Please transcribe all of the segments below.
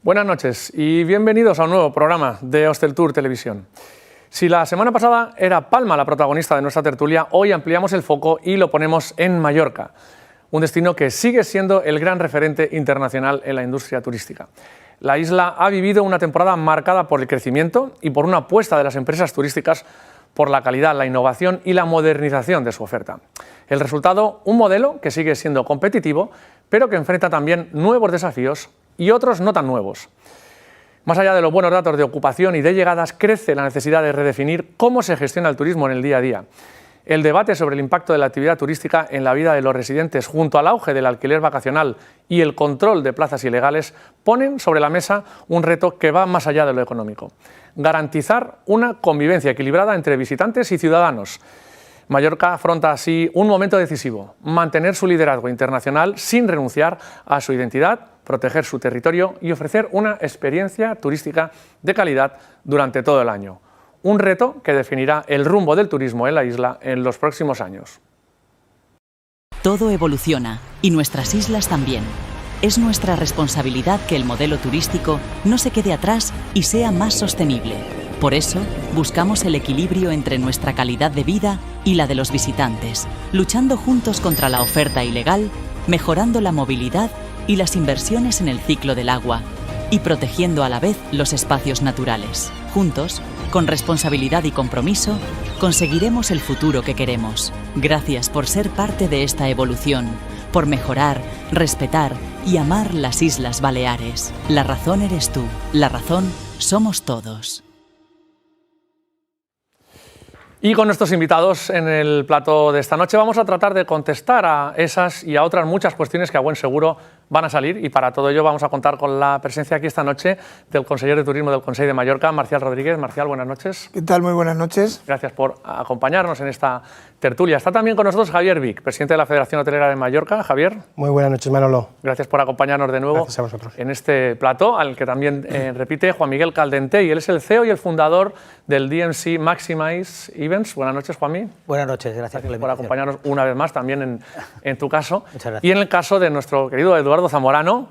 Buenas noches y bienvenidos a un nuevo programa de Hosteltour Televisión. Si la semana pasada era Palma la protagonista de nuestra tertulia, hoy ampliamos el foco y lo ponemos en Mallorca, un destino que sigue siendo el gran referente internacional en la industria turística. La isla ha vivido una temporada marcada por el crecimiento y por una apuesta de las empresas turísticas por la calidad, la innovación y la modernización de su oferta. El resultado, un modelo que sigue siendo competitivo, pero que enfrenta también nuevos desafíos y otros no tan nuevos. Más allá de los buenos datos de ocupación y de llegadas, crece la necesidad de redefinir cómo se gestiona el turismo en el día a día. El debate sobre el impacto de la actividad turística en la vida de los residentes, junto al auge del alquiler vacacional y el control de plazas ilegales, ponen sobre la mesa un reto que va más allá de lo económico: garantizar una convivencia equilibrada entre visitantes y ciudadanos. Mallorca afronta así un momento decisivo: mantener su liderazgo internacional sin renunciar a su identidad, proteger su territorio y ofrecer una experiencia turística de calidad durante todo el año. Un reto que definirá el rumbo del turismo en la isla en los próximos años. Todo evoluciona y nuestras islas también. Es nuestra responsabilidad que el modelo turístico no se quede atrás y sea más sostenible. Por eso, buscamos el equilibrio entre nuestra calidad de vida y la de los visitantes, luchando juntos contra la oferta ilegal, mejorando la movilidad y las inversiones en el ciclo del agua, y protegiendo a la vez los espacios naturales. Juntos, con responsabilidad y compromiso, conseguiremos el futuro que queremos. Gracias por ser parte de esta evolución, por mejorar, respetar y amar las Islas Baleares. La razón eres tú, la razón somos todos. Y con nuestros invitados en el plató de esta noche vamos a tratar de contestar a esas y a otras muchas cuestiones que a buen seguro van a salir, y para todo ello vamos a contar con la presencia aquí esta noche del consejero de Turismo del Consell de Mallorca, Marcial Rodríguez. Marcial, buenas noches. ¿Qué tal? Muy buenas noches. Gracias por acompañarnos en esta tertulia. Está también con nosotros Javier Vic, presidente de la Federación Hotelera de Mallorca. Javier. Muy buenas noches, Manolo. Gracias por acompañarnos de nuevo. Gracias a vosotros. En este plató, al que también repite Juan Miguel Caldentey. Él es el CEO y el fundador del DMC Maximize Events. Buenas noches, Juanmi. Buenas noches, gracias por acompañarnos una vez más también en tu caso. Muchas gracias. Y en el caso de nuestro querido Eduardo Zamorano,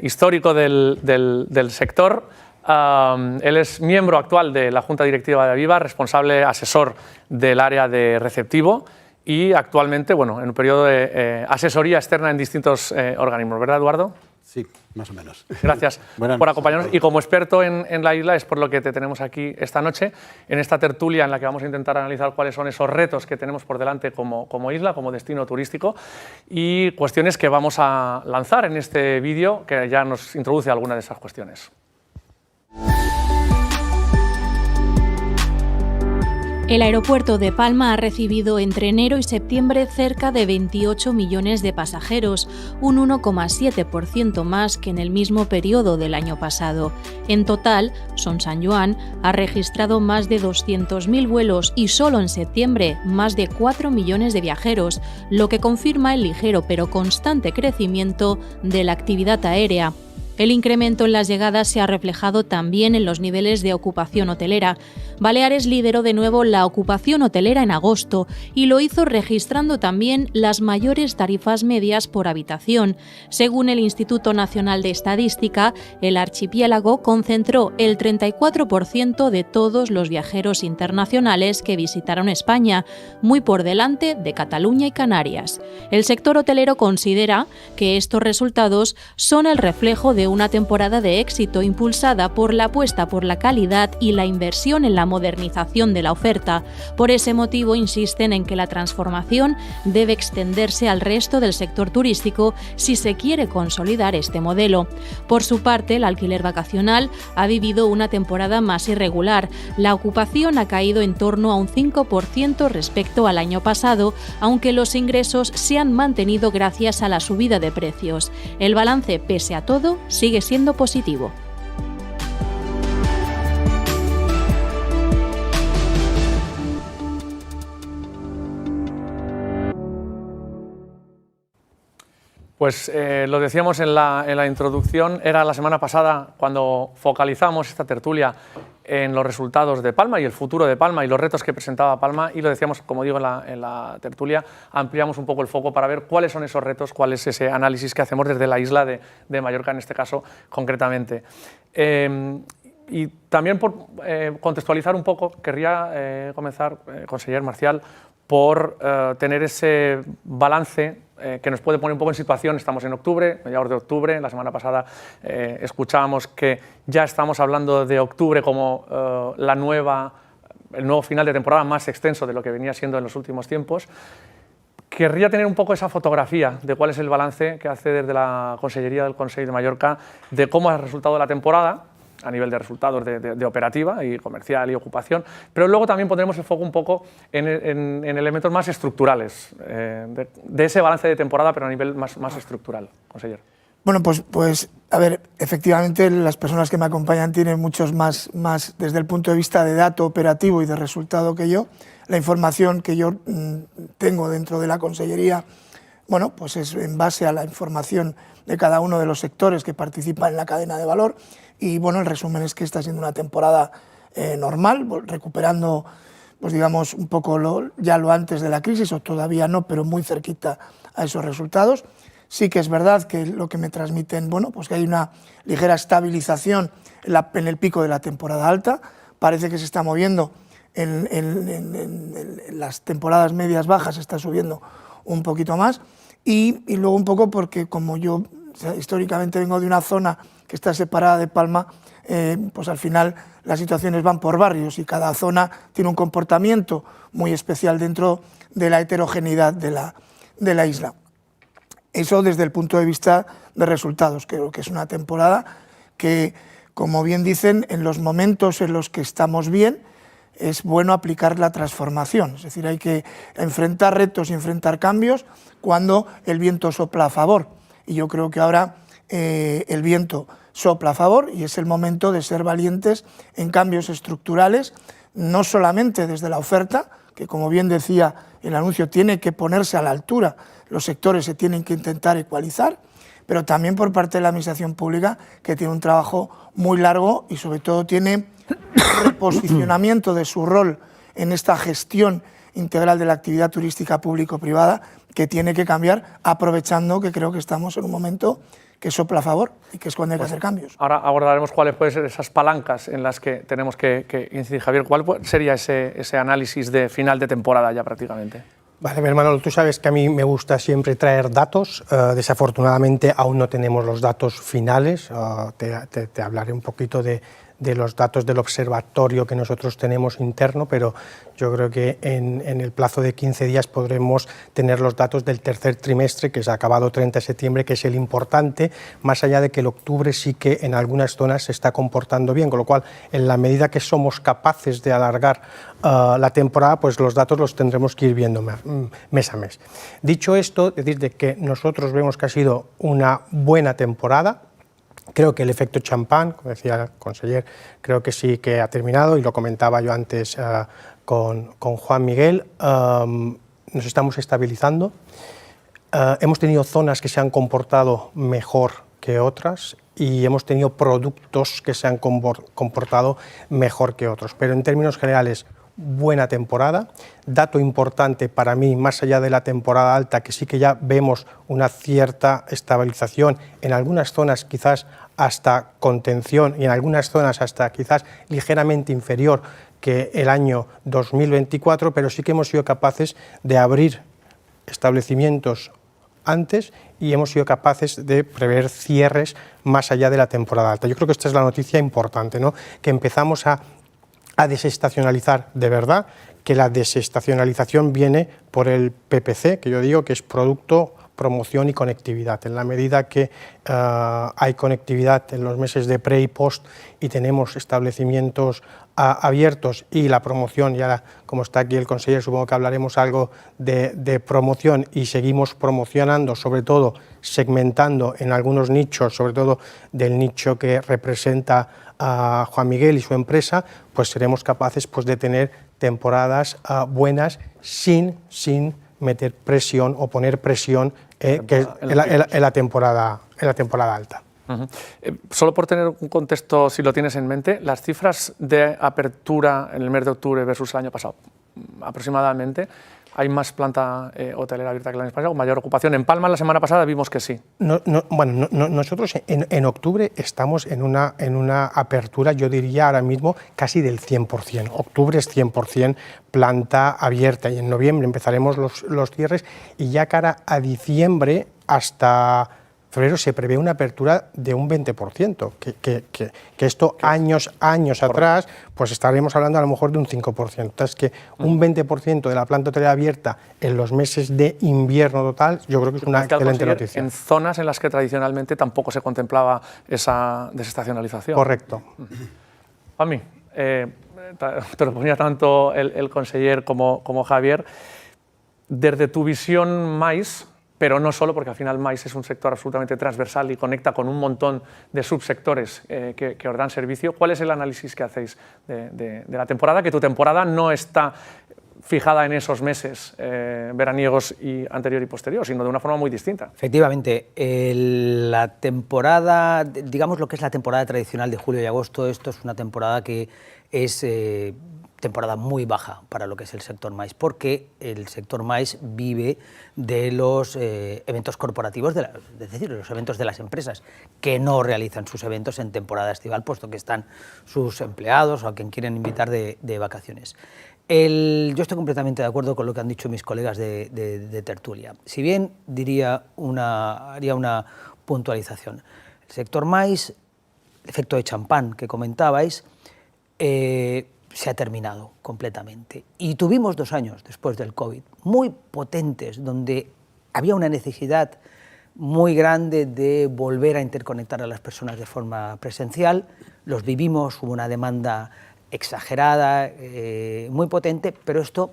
histórico del sector. Él es miembro actual de la Junta Directiva de Aviva, responsable asesor del área de receptivo y actualmente, bueno, en un periodo de asesoría externa en distintos organismos, ¿verdad, Eduardo? Sí, más o menos. Gracias por acompañarnos. Y como experto en la isla, es por lo que te tenemos aquí esta noche, en esta tertulia en la que vamos a intentar analizar cuáles son esos retos que tenemos por delante como isla, como destino turístico, y cuestiones que vamos a lanzar en este vídeo que ya nos introduce alguna de esas cuestiones. El aeropuerto de Palma ha recibido entre enero y septiembre cerca de 28 millones de pasajeros, un 1,7% más que en el mismo periodo del año pasado. En total, Son Sant Joan ha registrado más de 200.000 vuelos y solo en septiembre más de 4 millones de viajeros, lo que confirma el ligero pero constante crecimiento de la actividad aérea. El incremento en las llegadas se ha reflejado también en los niveles de ocupación hotelera. Baleares lideró de nuevo la ocupación hotelera en agosto y lo hizo registrando también las mayores tarifas medias por habitación. Según el Instituto Nacional de Estadística, el archipiélago concentró el 34% de todos los viajeros internacionales que visitaron España, muy por delante de Cataluña y Canarias. El sector hotelero considera que estos resultados son el reflejo de una temporada de éxito impulsada por la apuesta por la calidad y la inversión en la modernización de la oferta. Por ese motivo insisten en que la transformación debe extenderse al resto del sector turístico si se quiere consolidar este modelo. Por su parte, el alquiler vacacional ha vivido una temporada más irregular. La ocupación ha caído en torno a un 5% respecto al año pasado, aunque los ingresos se han mantenido gracias a la subida de precios. El balance, pese a todo, sigue siendo positivo. Pues lo decíamos en la introducción, era la semana pasada cuando focalizamos esta tertulia en los resultados de Palma y el futuro de Palma y los retos que presentaba Palma, y lo decíamos, como digo, en la tertulia, ampliamos un poco el foco para ver cuáles son esos retos, cuál es ese análisis que hacemos desde la isla de Mallorca, en este caso concretamente. Y también por contextualizar un poco, querría comenzar, conseller Marcial, por tener ese balance que nos puede poner un poco en situación. Estamos en octubre, mediados de octubre. La semana pasada escuchábamos que ya estamos hablando de octubre como el nuevo final de temporada más extenso de lo que venía siendo en los últimos tiempos. Querría tener un poco esa fotografía de cuál es el balance que hace desde la Consellería del Consell de Mallorca de cómo ha resultado la temporada, a nivel de resultados de operativa y comercial y ocupación, pero luego también pondremos el foco un poco en elementos más estructurales, de ese balance de temporada, pero a nivel más estructural, conseller. Bueno, pues a ver, efectivamente las personas que me acompañan tienen muchos más desde el punto de vista de dato operativo y de resultado que yo. La información que yo tengo dentro de la Consellería, bueno, pues es en base a la información de cada uno de los sectores que participan en la cadena de valor. Y bueno, el resumen es que está siendo una temporada normal, recuperando, pues digamos, un poco ya lo antes de la crisis, o todavía no, pero muy cerquita a esos resultados. Sí que es verdad que lo que me transmiten, bueno, pues que hay una ligera estabilización en el pico de la temporada alta. Parece que se está moviendo en las temporadas medias bajas, está subiendo un poquito más. Y luego un poco porque como yo históricamente vengo de una zona que está separada de Palma, pues al final las situaciones van por barrios y cada zona tiene un comportamiento muy especial dentro de la heterogeneidad de la isla. Eso desde el punto de vista de resultados. Creo que es una temporada que, como bien dicen, en los momentos en los que estamos bien, es bueno aplicar la transformación. Es decir, hay que enfrentar retos y enfrentar cambios cuando el viento sopla a favor. Y yo creo que ahora el viento sopla a favor y es el momento de ser valientes en cambios estructurales, no solamente desde la oferta, que como bien decía el anuncio, tiene que ponerse a la altura, los sectores se tienen que intentar ecualizar, pero también por parte de la Administración Pública, que tiene un trabajo muy largo y sobre todo tiene un reposicionamiento de su rol en esta gestión integral de la actividad turística público-privada que tiene que cambiar, aprovechando que creo que estamos en un momento que sopla a favor y que es cuando hay que hacer cambios. Ahora abordaremos cuáles pueden ser esas palancas en las que tenemos que incidir. Javier, ¿cuál sería ese análisis de final de temporada ya prácticamente? Vale, hermano, tú sabes que a mí me gusta siempre traer datos. Desafortunadamente aún no tenemos los datos finales. Te hablaré un poquito de los datos del observatorio que nosotros tenemos interno, pero yo creo que en el plazo de 15 días podremos tener los datos del tercer trimestre, que se ha acabado 30 de septiembre, que es el importante, más allá de que el octubre sí que en algunas zonas se está comportando bien, con lo cual, en la medida que somos capaces de alargar la temporada, pues los datos los tendremos que ir viendo mes a mes. Dicho esto, decir de que nosotros vemos que ha sido una buena temporada. Creo que el efecto champán, como decía el conseller, creo que sí que ha terminado, y lo comentaba yo antes con Juan Miguel. Nos estamos estabilizando. Hemos tenido zonas que se han comportado mejor que otras y hemos tenido productos que se han comportado mejor que otros, pero en términos generales, buena temporada. Dato importante para mí, más allá de la temporada alta, que sí que ya vemos una cierta estabilización, en algunas zonas quizás hasta contención y en algunas zonas hasta quizás ligeramente inferior que el año 2024, pero sí que hemos sido capaces de abrir establecimientos antes y hemos sido capaces de prever cierres más allá de la temporada alta. Yo creo que esta es la noticia importante, ¿no? Que empezamos a desestacionalizar de verdad, que la desestacionalización viene por el PPC, que yo digo que es producto, promoción y conectividad. En la medida que hay conectividad en los meses de pre y post y tenemos establecimientos abiertos y la promoción, y ahora como está aquí el consejero supongo que hablaremos algo de promoción y seguimos promocionando, sobre todo segmentando en algunos nichos, sobre todo del nicho que representa a Juan Miguel y su empresa, pues seremos capaces pues, de tener temporadas buenas sin meter presión o poner presión en la temporada alta. Solo por tener un contexto, si lo tienes en mente, las cifras de apertura en el mes de octubre versus el año pasado, aproximadamente, ¿hay más planta hotelera abierta que el año pasado, mayor ocupación? En Palma la semana pasada vimos que sí. Nosotros en octubre estamos en una apertura, yo diría ahora mismo, casi del 100%. Octubre es 100% planta abierta y en noviembre empezaremos los cierres y ya cara a diciembre hasta febrero se prevé una apertura de un 20%, que esto años atrás, pues estaremos hablando a lo mejor de un 5%. Entonces, que un 20% de la planta hotelera abierta en los meses de invierno total, yo creo que es una excelente noticia. En zonas en las que tradicionalmente tampoco se contemplaba esa desestacionalización. Correcto. Juanmi, te lo ponía tanto el conseller como Javier, desde tu visión MAIS, pero no solo, porque al final MAIS es un sector absolutamente transversal y conecta con un montón de subsectores que os dan servicio. ¿Cuál es el análisis que hacéis de la temporada? Que tu temporada no está fijada en esos meses veraniegos y anterior y posterior, sino de una forma muy distinta. Efectivamente, la temporada, digamos lo que es la temporada tradicional de julio y agosto, esto es una temporada que es temporada muy baja para lo que es el sector maíz, porque el sector maíz vive de los eventos corporativos, es decir, los eventos de las empresas, que no realizan sus eventos en temporada estival, puesto que están sus empleados o a quien quieren invitar de vacaciones. Yo estoy completamente de acuerdo con lo que han dicho mis colegas de tertulia. Si bien haría una puntualización. El sector maíz, el efecto de champán que comentabais, se ha terminado completamente. Y tuvimos 2 años después del COVID muy potentes, donde había una necesidad muy grande de volver a interconectar a las personas de forma presencial. Los vivimos, hubo una demanda exagerada, muy potente, pero esto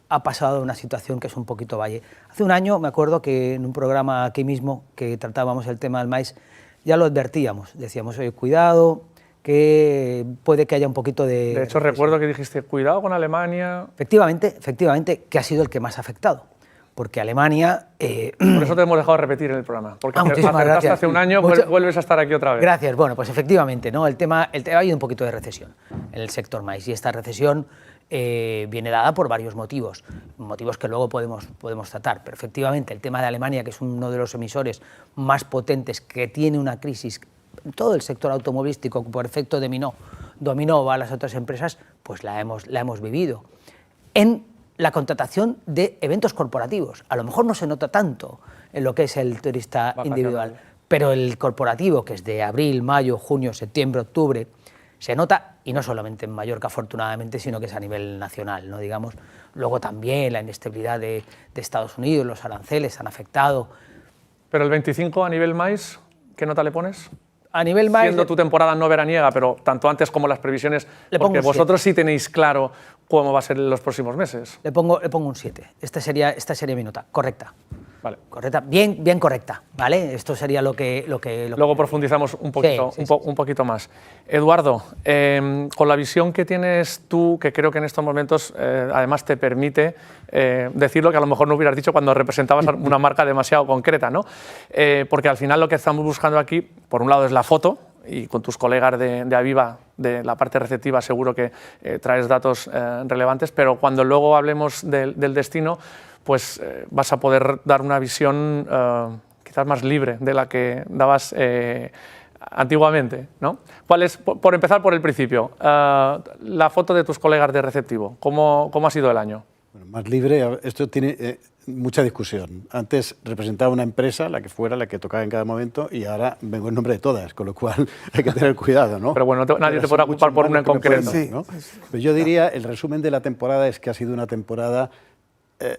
ha pasado a una situación que es un poquito valle. Hace un año me acuerdo que en un programa aquí mismo que tratábamos el tema del maíz, ya lo advertíamos, decíamos, oye, cuidado, que puede que haya un poquito de... De hecho, recuerdo que dijiste, cuidado con Alemania... Efectivamente, que ha sido el que más ha afectado, porque Alemania... Por eso te hemos dejado repetir en el programa, porque acertaste hace un año, vuelves a estar aquí otra vez. Gracias, bueno, pues efectivamente, ¿no? El tema ha habido un poquito de recesión en el sector maíz, y esta recesión viene dada por varios motivos que luego podemos tratar, pero efectivamente el tema de Alemania, que es uno de los emisores más potentes, que tiene una crisis, todo el sector automovilístico, por efecto dominó va a las otras empresas, pues la hemos vivido. En la contratación de eventos corporativos, a lo mejor no se nota tanto en lo que es el turista individual, pero el corporativo, que es de abril, mayo, junio, septiembre, octubre, se nota, y no solamente en Mallorca, afortunadamente, sino que es a nivel nacional, ¿no? Digamos. Luego también la inestabilidad de Estados Unidos, los aranceles han afectado. Pero el 25 a nivel maíz, ¿qué nota le pones? A nivel maíz, siendo tu temporada no veraniega, pero tanto antes como las previsiones, porque vosotros sí tenéis claro cómo va a ser en los próximos meses. Le pongo un 7. Esta sería mi nota, correcta. Vale. Correcta, bien correcta, ¿vale? Esto sería lo que luego profundizamos un poquito, un poquito más. Eduardo, con la visión que tienes tú, que creo que en estos momentos además te permite decir lo que a lo mejor no hubieras dicho cuando representabas una marca demasiado concreta, ¿no? Porque al final lo que estamos buscando aquí, por un lado es la foto, y con tus colegas de Aviva, de la parte receptiva, seguro que traes datos relevantes, pero cuando luego hablemos del destino, pues vas a poder dar una visión quizás más libre de la que dabas antiguamente, ¿no? ¿Cuál es, por empezar por el principio, la foto de tus colegas de receptivo? ¿Cómo ha sido el año? Bueno, más libre, esto tiene mucha discusión. Antes representaba una empresa, la que fuera, la que tocaba en cada momento, y ahora vengo en nombre de todas, con lo cual hay que tener cuidado, ¿no? Pero bueno, nadie te podrá ocupar por una en concreto. ¿No? Pero yo diría, el resumen de la temporada es que ha sido una temporada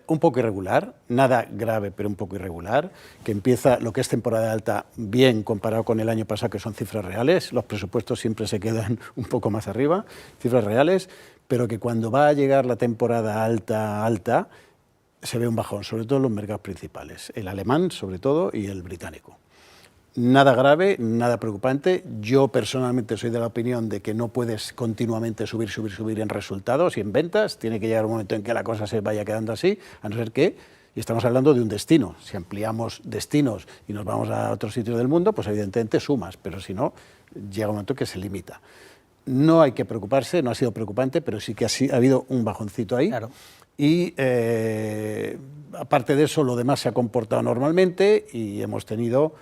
un poco irregular, nada grave, pero un poco irregular, que empieza lo que es temporada alta bien comparado con el año pasado, que son cifras reales, los presupuestos siempre se quedan un poco más arriba, cifras reales, pero que cuando va a llegar la temporada alta, se ve un bajón, sobre todo en los mercados principales, el alemán sobre todo y el británico. Nada grave, nada preocupante. Yo personalmente soy de la opinión de que no puedes continuamente subir en resultados y en ventas. Tiene que llegar un momento en que la cosa se vaya quedando así, a no ser que Y estamos hablando de un destino. Si ampliamos destinos y nos vamos a otros sitios del mundo, pues evidentemente sumas, pero si no, llega un momento que se limita. No hay que preocuparse, no ha sido preocupante, pero sí que ha habido un bajoncito ahí. Claro. Y aparte de eso, lo demás se ha comportado normalmente y hemos tenido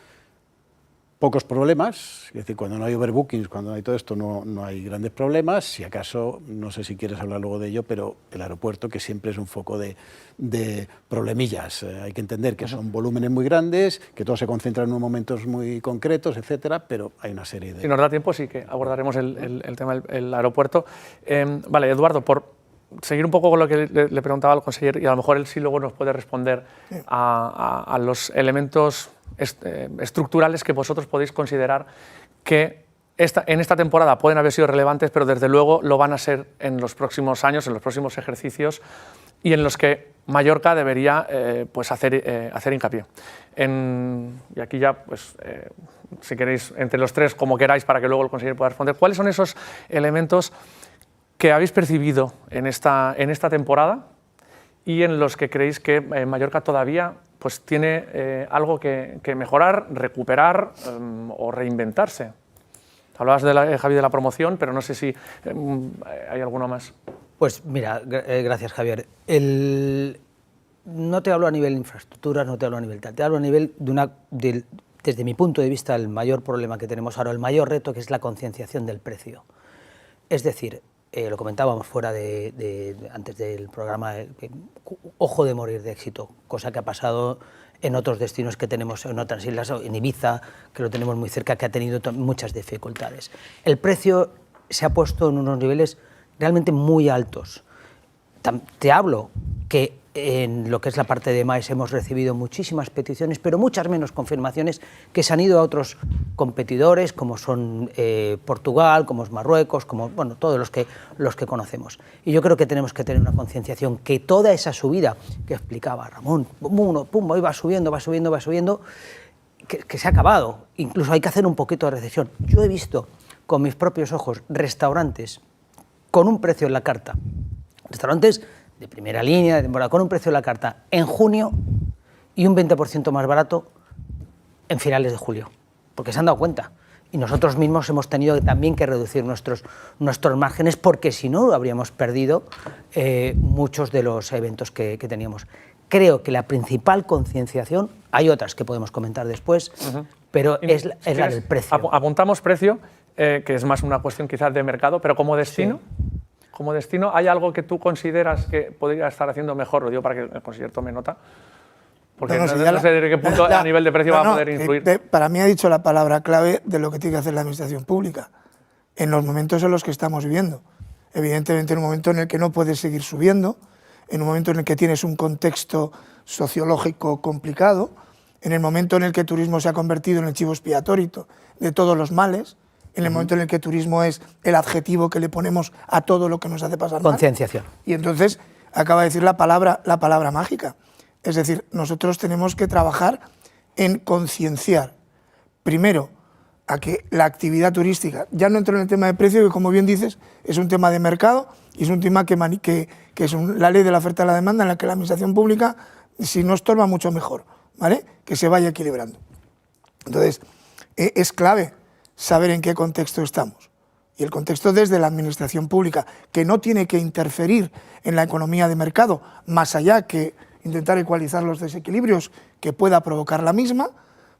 pocos problemas. Es decir, cuando no hay overbookings, cuando no hay todo esto, no hay grandes problemas. Si acaso, no sé si quieres hablar luego de ello, pero el aeropuerto, que siempre es un foco de problemillas. Hay que entender que son volúmenes muy grandes, que todo se concentra en unos momentos muy concretos, etcétera, pero hay una serie de... Si nos da tiempo, sí que abordaremos el tema del aeropuerto. Vale, Eduardo, por seguir un poco con lo que le preguntaba al conseller, y a lo mejor él sí luego nos puede responder a los elementos estructurales que vosotros podéis considerar que en esta temporada pueden haber sido relevantes, pero desde luego lo van a ser en los próximos años, en los próximos ejercicios, y en los que Mallorca debería pues hacer hincapié. Y aquí ya, pues, si queréis, entre los tres, como queráis, para que luego el conseller pueda responder, ¿cuáles son esos elementos que habéis percibido en esta temporada y en los que creéis que Mallorca todavía pues, tiene algo que mejorar, recuperar o reinventarse? Hablabas, Javi, de la promoción, pero no sé si hay alguno más. Pues mira, gracias, Javier. No te hablo a nivel infraestructuras, no te hablo a nivel tal, te hablo a nivel desde mi punto de vista, el mayor problema que tenemos ahora, el mayor reto, que es la concienciación del precio. Es decir, lo comentábamos fuera antes del programa, ojo de morir de éxito, cosa que ha pasado en otros destinos que tenemos en otras islas, en Ibiza, que lo tenemos muy cerca, que ha tenido muchas dificultades. El precio se ha puesto en unos niveles realmente muy altos. Te hablo que en lo que es la parte de MAES hemos recibido muchísimas peticiones, pero muchas menos confirmaciones, que se han ido a otros competidores, como son Portugal, como es Marruecos, como bueno, todos los que conocemos. Y yo creo que tenemos que tener una concienciación que toda esa subida que explicaba Ramón, hoy va subiendo, que se ha acabado. Incluso hay que hacer un poquito de recesión. Yo he visto con mis propios ojos restaurantes con un precio en la carta, restaurantes de primera línea, de temporada, con un precio en la carta en junio y un 20% más barato en finales de julio, porque se han dado cuenta. Y nosotros mismos hemos tenido también que reducir nuestros márgenes, porque si no habríamos perdido muchos de los eventos que teníamos. Creo que la principal concienciación, hay otras que podemos comentar después, pero es la del precio. Apuntamos precio, que es más una cuestión quizás de mercado, pero como destino... Sí. Como destino, ¿hay algo que tú consideras que podría estar haciendo mejor? Lo digo para que el conseller tome nota, porque no sé de qué punto a nivel de precio va a poder influir. Para mí ha dicho la palabra clave de lo que tiene que hacer la administración pública en los momentos en los que estamos viviendo. Evidentemente, en un momento en el que no puedes seguir subiendo, en un momento en el que tienes un contexto sociológico complicado, en el momento en el que el turismo se ha convertido en el chivo expiatorio de todos los males, en el momento en el que turismo es el adjetivo que le ponemos a todo lo que nos hace pasar mal. Concienciación. Y entonces acaba de decir la palabra mágica. Es decir, nosotros tenemos que trabajar en concienciar, primero, a que la actividad turística, ya no entro en el tema de precio, que como bien dices, es un tema de mercado y es un tema que es la ley de la oferta y la demanda, en la que la administración pública, si no estorba, mucho mejor, ¿vale? Que se vaya equilibrando. Entonces, es clave saber en qué contexto estamos. Y el contexto desde la administración pública, que no tiene que interferir en la economía de mercado, más allá que intentar ecualizar los desequilibrios que pueda provocar la misma,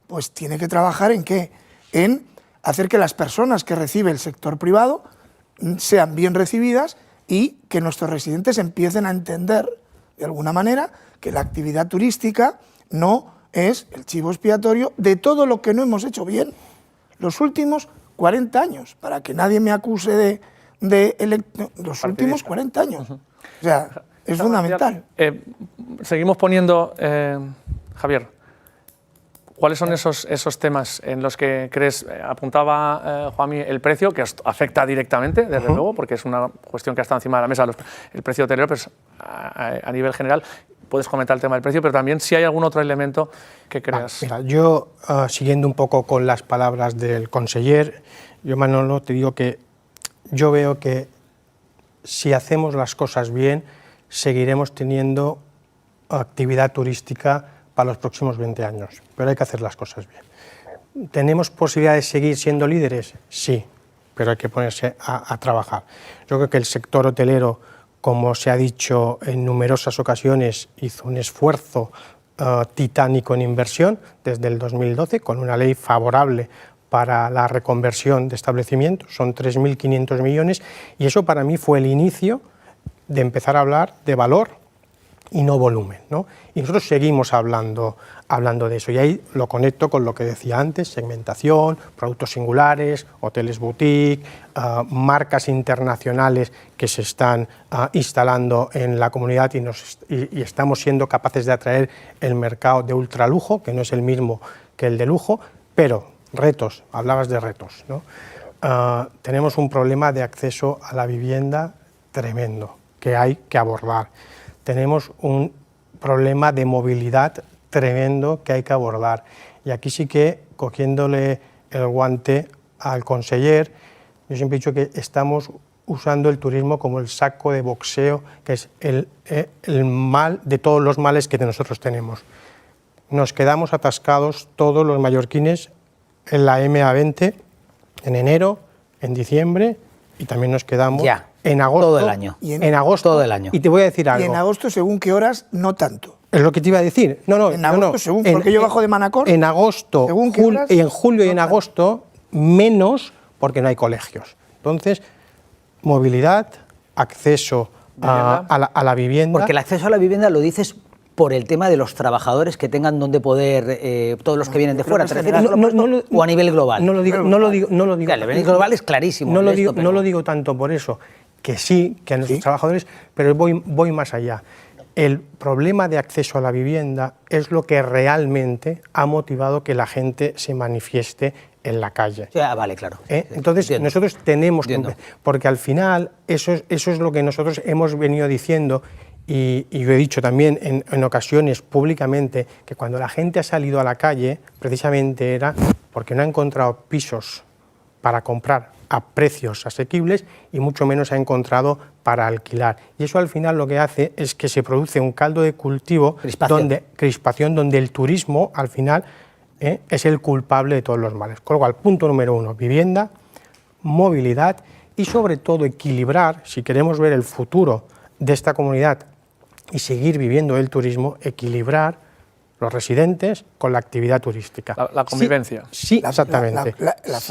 pues tiene que trabajar en ¿qué? En hacer que las personas que recibe el sector privado sean bien recibidas y que nuestros residentes empiecen a entender, de alguna manera, que la actividad turística no es el chivo expiatorio de todo lo que no hemos hecho bien los últimos 40 años, para que nadie me acuse los últimos 40 años. O sea, es fundamental. Seguimos poniendo, Javier, ¿cuáles son esos temas en los que crees, apuntaba Juanmi, el precio, que os afecta directamente, desde luego, porque es una cuestión que ha estado encima de la mesa, el precio hotelero, pues, a nivel general? Puedes comentar el tema del precio, pero también si hay algún otro elemento que creas. Mira, yo, siguiendo un poco con las palabras del conseller, yo, Manolo, te digo que yo veo que si hacemos las cosas bien, seguiremos teniendo actividad turística para los próximos 20 años, pero hay que hacer las cosas bien. ¿Tenemos posibilidad de seguir siendo líderes? Sí, pero hay que ponerse a trabajar. Yo creo que el sector hotelero, como se ha dicho en numerosas ocasiones, hizo un esfuerzo titánico en inversión desde el 2012, con una ley favorable para la reconversión de establecimientos, son 3.500 millones, y eso para mí fue el inicio de empezar a hablar de valor y no volumen, ¿no? Y nosotros seguimos hablando de eso, y ahí lo conecto con lo que decía antes: segmentación, productos singulares, hoteles boutique, marcas internacionales que se están instalando en la comunidad y estamos siendo capaces de atraer el mercado de ultralujo, que no es el mismo que el de lujo, pero retos, hablabas de retos, ¿no? Tenemos un problema de acceso a la vivienda tremendo que hay que abordar. Tenemos un problema de movilidad tremendo que hay que abordar. Y aquí sí que, cogiéndole el guante al conseller, yo siempre he dicho que estamos usando el turismo como el saco de boxeo, que es el mal de todos los males que nosotros tenemos. Nos quedamos atascados todos los mallorquines en la MA20 en enero, en diciembre, y también nos quedamos en agosto. Todo el año. En agosto. Todo el año. Y te voy a decir algo. Y en agosto, según qué horas, no tanto. Es lo que te iba a decir. En agosto, según, porque yo bajo de Manacor. En agosto, y en julio y en agosto, menos, porque no hay colegios. Entonces, movilidad, acceso a la vivienda. Porque el acceso a la vivienda lo dices por el tema de los trabajadores que tengan donde poder, todos los que vienen de fuera, o a nivel global. No lo digo. Claro, a nivel global es clarísimo. No lo digo tanto por eso, que sí, que a nuestros trabajadores, pero voy más allá. El problema de acceso a la vivienda es lo que realmente ha motivado que la gente se manifieste en la calle. Vale, claro. Entonces, entiendo. Nosotros tenemos que... Porque al final, eso es lo que nosotros hemos venido diciendo, y yo he dicho también en ocasiones públicamente, que cuando la gente ha salido a la calle, precisamente era porque no ha encontrado pisos para comprar a precios asequibles y mucho menos ha encontrado para alquilar. Y eso al final lo que hace es que se produce un caldo de cultivo, crispación, donde el turismo al final es el culpable de todos los males. Con lo cual, punto número 1, vivienda, movilidad y sobre todo equilibrar, si queremos ver el futuro de esta comunidad y seguir viviendo el turismo, equilibrar los residentes con la actividad turística. La convivencia. Sí, exactamente.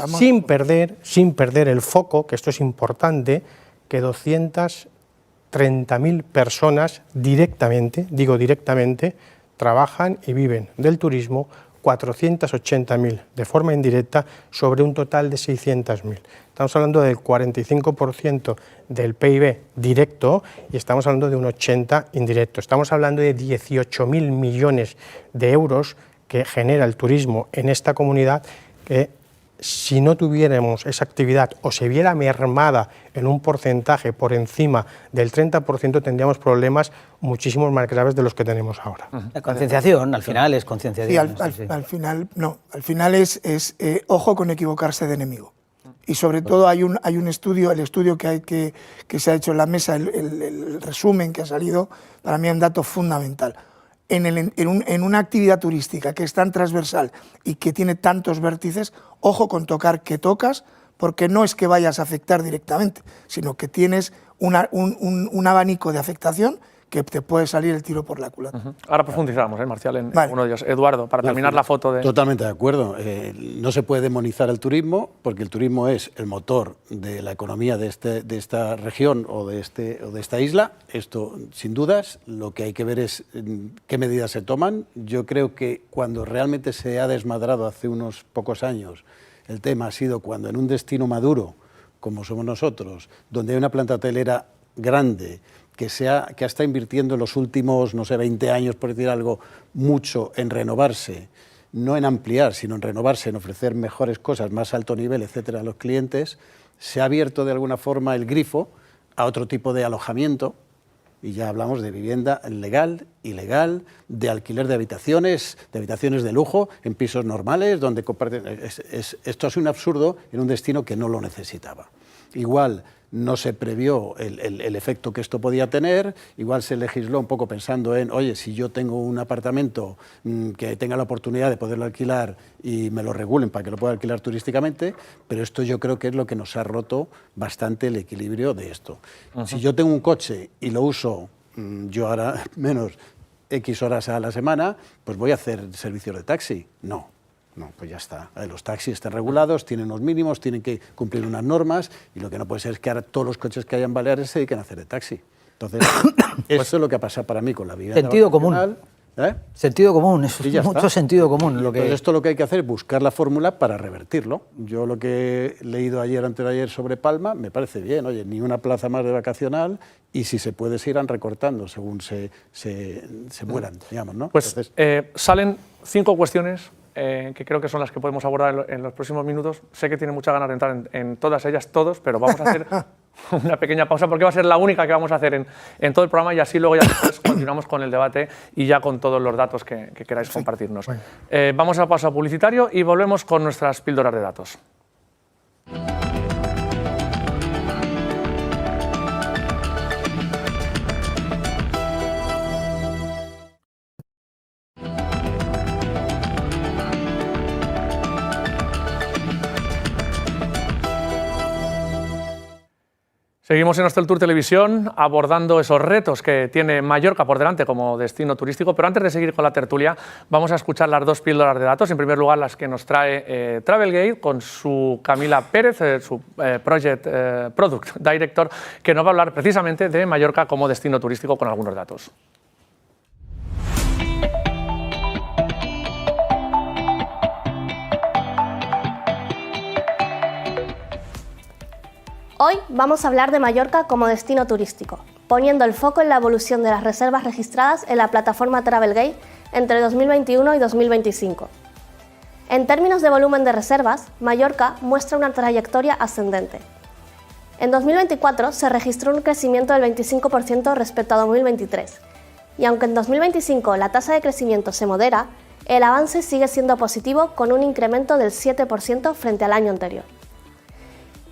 Sin perder el foco, que esto es importante, que 230.000 personas directamente, trabajan y viven del turismo, 480.000 de forma indirecta, sobre un total de 600.000. Estamos hablando del 45% del PIB directo y estamos hablando de un 80% indirecto. Estamos hablando de 18.000 millones de euros que genera el turismo en esta comunidad, que si no tuviéramos esa actividad o se viera mermada en un porcentaje por encima del 30%, tendríamos problemas muchísimos más graves de los que tenemos ahora. La concienciación, al final es concienciación. Sí, al final no, al final es ojo con equivocarse de enemigo. Y sobre todo hay un estudio, el estudio que se ha hecho en la mesa, el resumen que ha salido, para mí es un dato fundamental. En una actividad turística que es tan transversal y que tiene tantos vértices, ojo con tocar que tocas, porque no es que vayas a afectar directamente, sino que tienes un abanico de afectación que te puede salir el tiro por la culata. Ahora profundizamos, Marcial, en uno de ellos. Eduardo, para terminar la foto de... Totalmente de acuerdo. No se puede demonizar el turismo, porque el turismo es el motor de la economía de esta región o de esta isla. Esto, sin dudas, lo que hay que ver es qué medidas se toman. Yo creo que cuando realmente se ha desmadrado hace unos pocos años, el tema ha sido cuando en un destino maduro, como somos nosotros, donde hay una planta hotelera grande, que ha estado invirtiendo en los últimos, 20 años, por decir algo, mucho en renovarse, no en ampliar, sino en renovarse, en ofrecer mejores cosas, más alto nivel, etcétera, a los clientes, se ha abierto de alguna forma el grifo a otro tipo de alojamiento, y ya hablamos de vivienda legal ilegal de alquiler de habitaciones de lujo en pisos normales, donde comparten. Esto es un absurdo en un destino que no lo necesitaba. Igual no se previó el efecto que esto podía tener, igual se legisló un poco pensando en, oye, si yo tengo un apartamento que tenga la oportunidad de poderlo alquilar y me lo regulen para que lo pueda alquilar turísticamente, pero esto yo creo que es lo que nos ha roto bastante el equilibrio de esto. Si yo tengo un coche y lo uso, yo ahora menos X horas a la semana, pues voy a hacer servicios de taxi. No, pues ya está. Los taxis están regulados, tienen unos mínimos, tienen que cumplir unas normas, y lo que no puede ser es que ahora todos los coches que hay en Baleares se dediquen a hacer de taxi. Entonces, eso es lo que ha pasado para mí con la vivienda. Sentido común. Sentido común, eso es mucho sentido común. Entonces, esto lo que hay que hacer es buscar la fórmula para revertirlo. Yo lo que he leído ayer, antes de ayer, sobre Palma, me parece bien. Oye, ni una plaza más de vacacional, y si se puede, se irán recortando según se mueran, digamos, ¿no? Pues entonces, salen 5 cuestiones que creo que son las que podemos abordar en los próximos minutos. Sé que tiene muchas ganas de entrar en todas ellas, pero vamos a hacer una pequeña pausa, porque va a ser la única que vamos a hacer en todo el programa, y así luego ya después continuamos con el debate y ya con todos los datos que queráis compartirnos. Bueno. Vamos a pausa publicitario y volvemos con nuestras píldoras de datos. Seguimos en Hostel Tour Televisión abordando esos retos que tiene Mallorca por delante como destino turístico, pero antes de seguir con la tertulia vamos a escuchar las 2 píldoras de datos. En primer lugar, las que nos trae Travelgate con su Camila Pérez, su Product Director, que nos va a hablar precisamente de Mallorca como destino turístico con algunos datos. Hoy vamos a hablar de Mallorca como destino turístico, poniendo el foco en la evolución de las reservas registradas en la plataforma Travelgate entre 2021 y 2025. En términos de volumen de reservas, Mallorca muestra una trayectoria ascendente. En 2024 se registró un crecimiento del 25% respecto a 2023, y aunque en 2025 la tasa de crecimiento se modera, el avance sigue siendo positivo con un incremento del 7% frente al año anterior.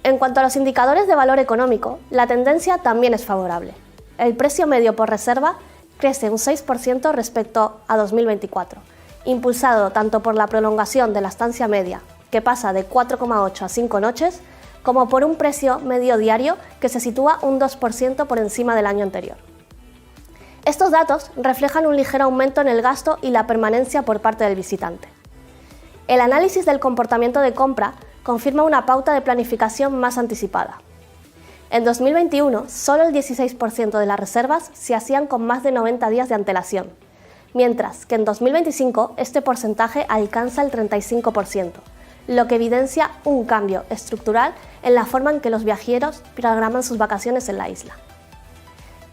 En cuanto a los indicadores de valor económico, la tendencia también es favorable. El precio medio por reserva crece un 6% respecto a 2024, impulsado tanto por la prolongación de la estancia media, que pasa de 4,8 a 5 noches, como por un precio medio diario que se sitúa un 2% por encima del año anterior. Estos datos reflejan un ligero aumento en el gasto y la permanencia por parte del visitante. El análisis del comportamiento de compra confirma una pauta de planificación más anticipada. En 2021, solo el 16% de las reservas se hacían con más de 90 días de antelación, mientras que en 2025 este porcentaje alcanza el 35%, lo que evidencia un cambio estructural en la forma en que los viajeros programan sus vacaciones en la isla.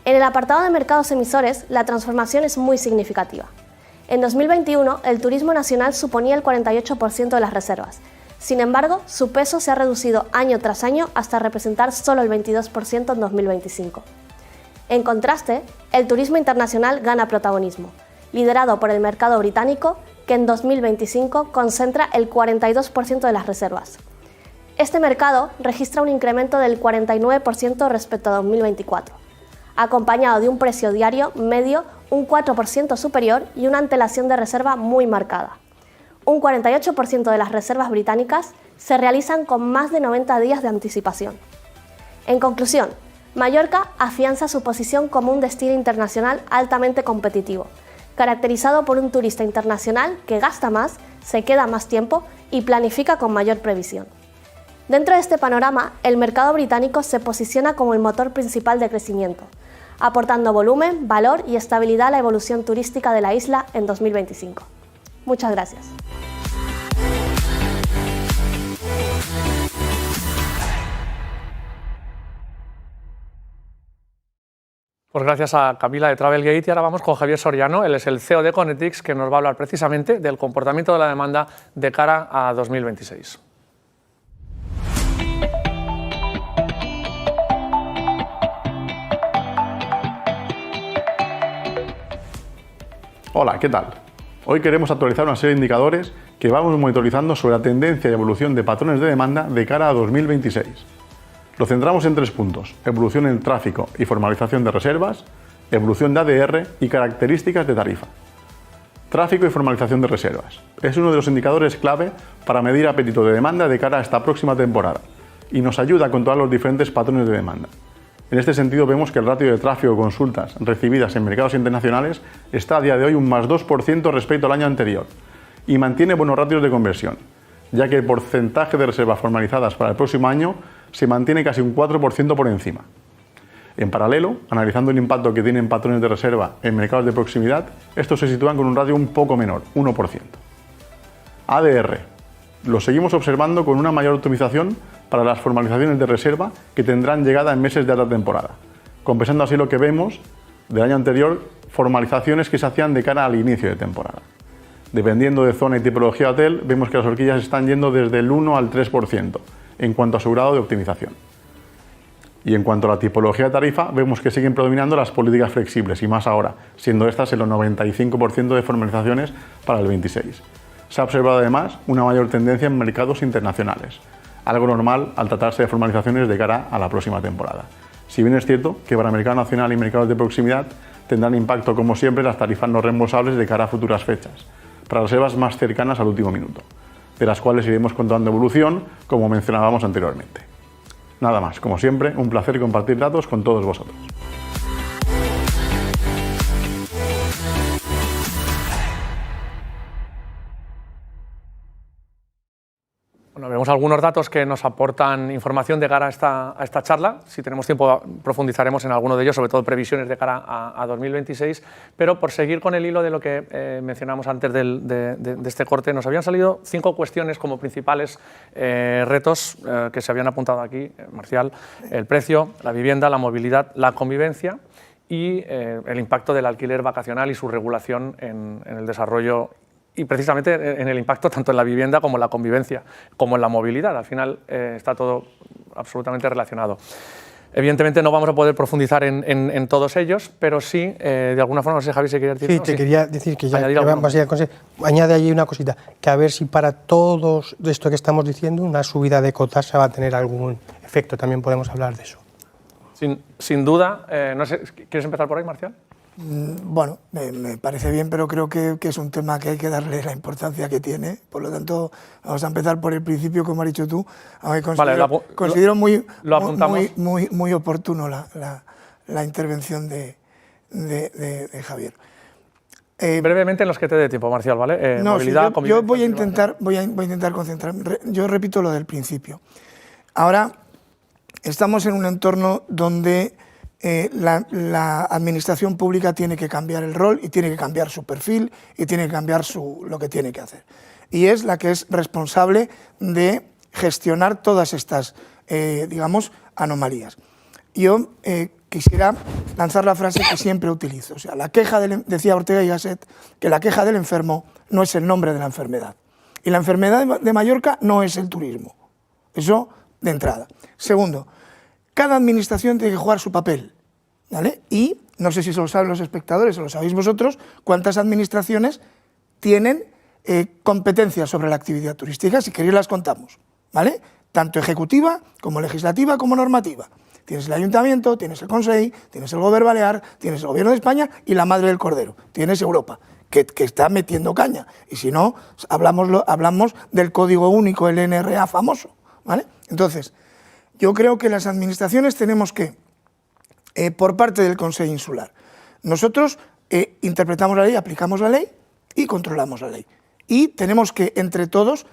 En el apartado de mercados emisores, la transformación es muy significativa. En 2021, el turismo nacional suponía el 48% de las reservas. Sin embargo, su peso se ha reducido año tras año hasta representar solo el 22% en 2025. En contraste, el turismo internacional gana protagonismo, liderado por el mercado británico, que en 2025 concentra el 42% de las reservas. Este mercado registra un incremento del 49% respecto a 2024, acompañado de un precio diario medio un 4% superior y una antelación de reserva muy marcada. Un 48% de las reservas británicas se realizan con más de 90 días de anticipación. En conclusión, Mallorca afianza su posición como un destino internacional altamente competitivo, caracterizado por un turista internacional que gasta más, se queda más tiempo y planifica con mayor previsión. Dentro de este panorama, el mercado británico se posiciona como el motor principal de crecimiento, aportando volumen, valor y estabilidad a la evolución turística de la isla en 2025. Muchas gracias. Pues gracias a Camila de Travelgate, y ahora vamos con Javier Soriano, él es el CEO de Connectix, que nos va a hablar precisamente del comportamiento de la demanda de cara a 2026. Hola, ¿qué tal? Hoy queremos actualizar una serie de indicadores que vamos monitorizando sobre la tendencia y evolución de patrones de demanda de cara a 2026. Lo centramos en 3 puntos: evolución en tráfico y formalización de reservas, evolución de ADR y características de tarifa. Tráfico y formalización de reservas. Es uno de los indicadores clave para medir apetito de demanda de cara a esta próxima temporada y nos ayuda a controlar los diferentes patrones de demanda. En este sentido vemos que el ratio de tráfico de consultas recibidas en mercados internacionales está a día de hoy un más 2% respecto al año anterior y mantiene buenos ratios de conversión, ya que el porcentaje de reservas formalizadas para el próximo año se mantiene casi un 4% por encima. En paralelo, analizando el impacto que tienen patrones de reserva en mercados de proximidad, estos se sitúan con un ratio un poco menor, 1%. ADR. Lo seguimos observando con una mayor optimización para las formalizaciones de reserva que tendrán llegada en meses de alta temporada, compensando así lo que vemos del año anterior, formalizaciones que se hacían de cara al inicio de temporada. Dependiendo de zona y tipología de hotel, vemos que las horquillas están yendo desde el 1 al 3% en cuanto a su grado de optimización. Y en cuanto a la tipología de tarifa, vemos que siguen predominando las políticas flexibles y más ahora, siendo estas el 95% de formalizaciones para el 26. Se ha observado además una mayor tendencia en mercados internacionales, algo normal al tratarse de formalizaciones de cara a la próxima temporada. Si bien es cierto que para el mercado nacional y mercados de proximidad tendrán impacto como siempre las tarifas no reembolsables de cara a futuras fechas, para reservas más cercanas al último minuto, de las cuales iremos contando evolución como mencionábamos anteriormente. Nada más, como siempre, un placer compartir datos con todos vosotros. Bueno, vemos algunos datos que nos aportan información de cara a esta charla. Si tenemos tiempo, profundizaremos en alguno de ellos, sobre todo previsiones de cara a 2026. Pero por seguir con el hilo de lo que mencionamos antes de este corte, nos habían salido 5 cuestiones como principales retos que se habían apuntado aquí, Marcial: el precio, la vivienda, la movilidad, la convivencia y el impacto del alquiler vacacional y su regulación en el desarrollo y precisamente en el impacto tanto en la vivienda como en la convivencia, como en la movilidad. Al final está todo absolutamente relacionado. Evidentemente no vamos a poder profundizar en todos ellos, pero sí, de alguna forma, no sé, Javi, si querías decir... Sí, te quería decir que ya vamos a ir al añade allí una cosita, que a ver si para todo esto que estamos diciendo una subida de cotasa va a tener algún efecto, también podemos hablar de eso. Sin duda, no sé, ¿quieres empezar por ahí, Marcial? Bueno, me parece bien, pero creo que es un tema que hay que darle la importancia que tiene. Por lo tanto, vamos a empezar por el principio, como has dicho tú. Considero muy oportuno la intervención de Javier. Brevemente en los que te dé tiempo, Marcial, ¿vale? Movilidad, yo voy a intentar concentrarme. Yo repito lo del principio. Ahora estamos en un entorno donde la administración pública tiene que cambiar el rol y tiene que cambiar su perfil y tiene que cambiar lo que tiene que hacer. Y es la que es responsable de gestionar todas estas, digamos, anomalías. Yo quisiera lanzar la frase que siempre utilizo. O sea, decía Ortega y Gasset que la queja del enfermo no es el nombre de la enfermedad. Y la enfermedad de Mallorca no es el turismo. Eso de entrada. Segundo, cada administración tiene que jugar su papel, ¿vale? Y no sé si se lo saben los espectadores o lo sabéis vosotros, cuántas administraciones tienen competencias sobre la actividad turística. Si queréis las contamos, ¿vale? Tanto ejecutiva como legislativa como normativa. Tienes el Ayuntamiento, tienes el Consell, tienes el Gobierno Balear, tienes el Gobierno de España y la madre del cordero, tienes Europa, que está metiendo caña. Y si no, hablamos del código único, el NRA famoso, ¿vale? Entonces, yo creo que las administraciones tenemos que, por parte del Consell Insular, nosotros interpretamos la ley, aplicamos la ley y controlamos la ley. Y tenemos que, entre todos,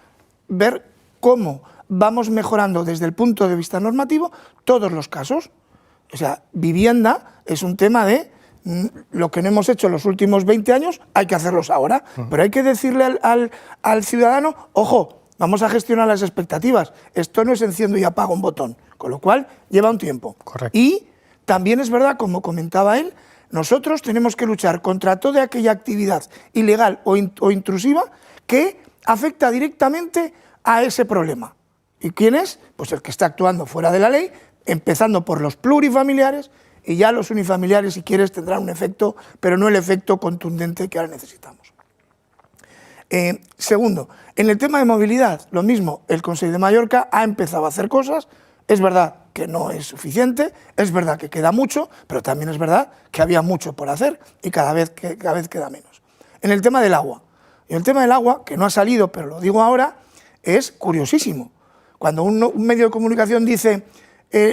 ver cómo vamos mejorando desde el punto de vista normativo todos los casos. O sea, vivienda es un tema de lo que no hemos hecho en los últimos 20 años, hay que hacerlos ahora. Pero hay que decirle al ciudadano, ojo, vamos a gestionar las expectativas. Esto no es enciendo y apago un botón, con lo cual lleva un tiempo. Correcto. Y también es verdad, como comentaba él, nosotros tenemos que luchar contra toda aquella actividad ilegal o intrusiva que afecta directamente a ese problema. ¿Y quién es? Pues el que está actuando fuera de la ley, empezando por los plurifamiliares y ya los unifamiliares, si quieres, tendrán un efecto, pero no el efecto contundente que ahora necesitamos. Segundo, en el tema de movilidad, lo mismo, el Consell de Mallorca ha empezado a hacer cosas, es verdad que no es suficiente, es verdad que queda mucho, pero también es verdad que había mucho por hacer y cada vez queda menos. En el tema del agua, que no ha salido, pero lo digo ahora, es curiosísimo. Cuando un medio de comunicación dice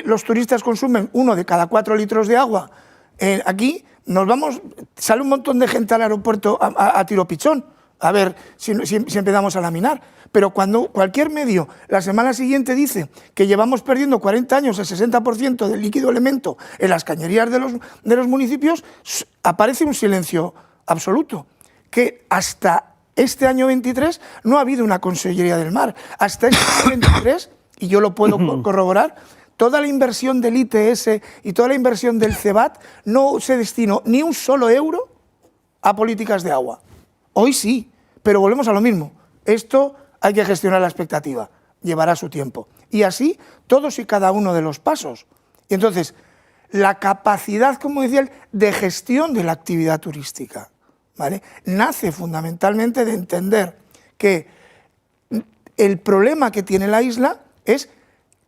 los turistas consumen 1 de cada 4 litros de agua, aquí sale un montón de gente al aeropuerto a tiro pichón, a ver si empezamos a laminar. Pero cuando cualquier medio la semana siguiente dice que llevamos perdiendo 40 años el 60% del líquido elemento en las cañerías de los municipios, aparece un silencio absoluto, que hasta este año 23 no ha habido una Consellería del Mar. Hasta este año 23, y yo lo puedo corroborar, toda la inversión del ITS y toda la inversión del CEBAT no se destinó ni un solo euro a políticas de agua. Hoy sí, pero volvemos a lo mismo. Esto hay que gestionar la expectativa, llevará su tiempo. Y así todos y cada uno de los pasos. Y entonces, la capacidad, como decía él, de gestión de la actividad turística, ¿vale?, nace fundamentalmente de entender que el problema que tiene la isla es,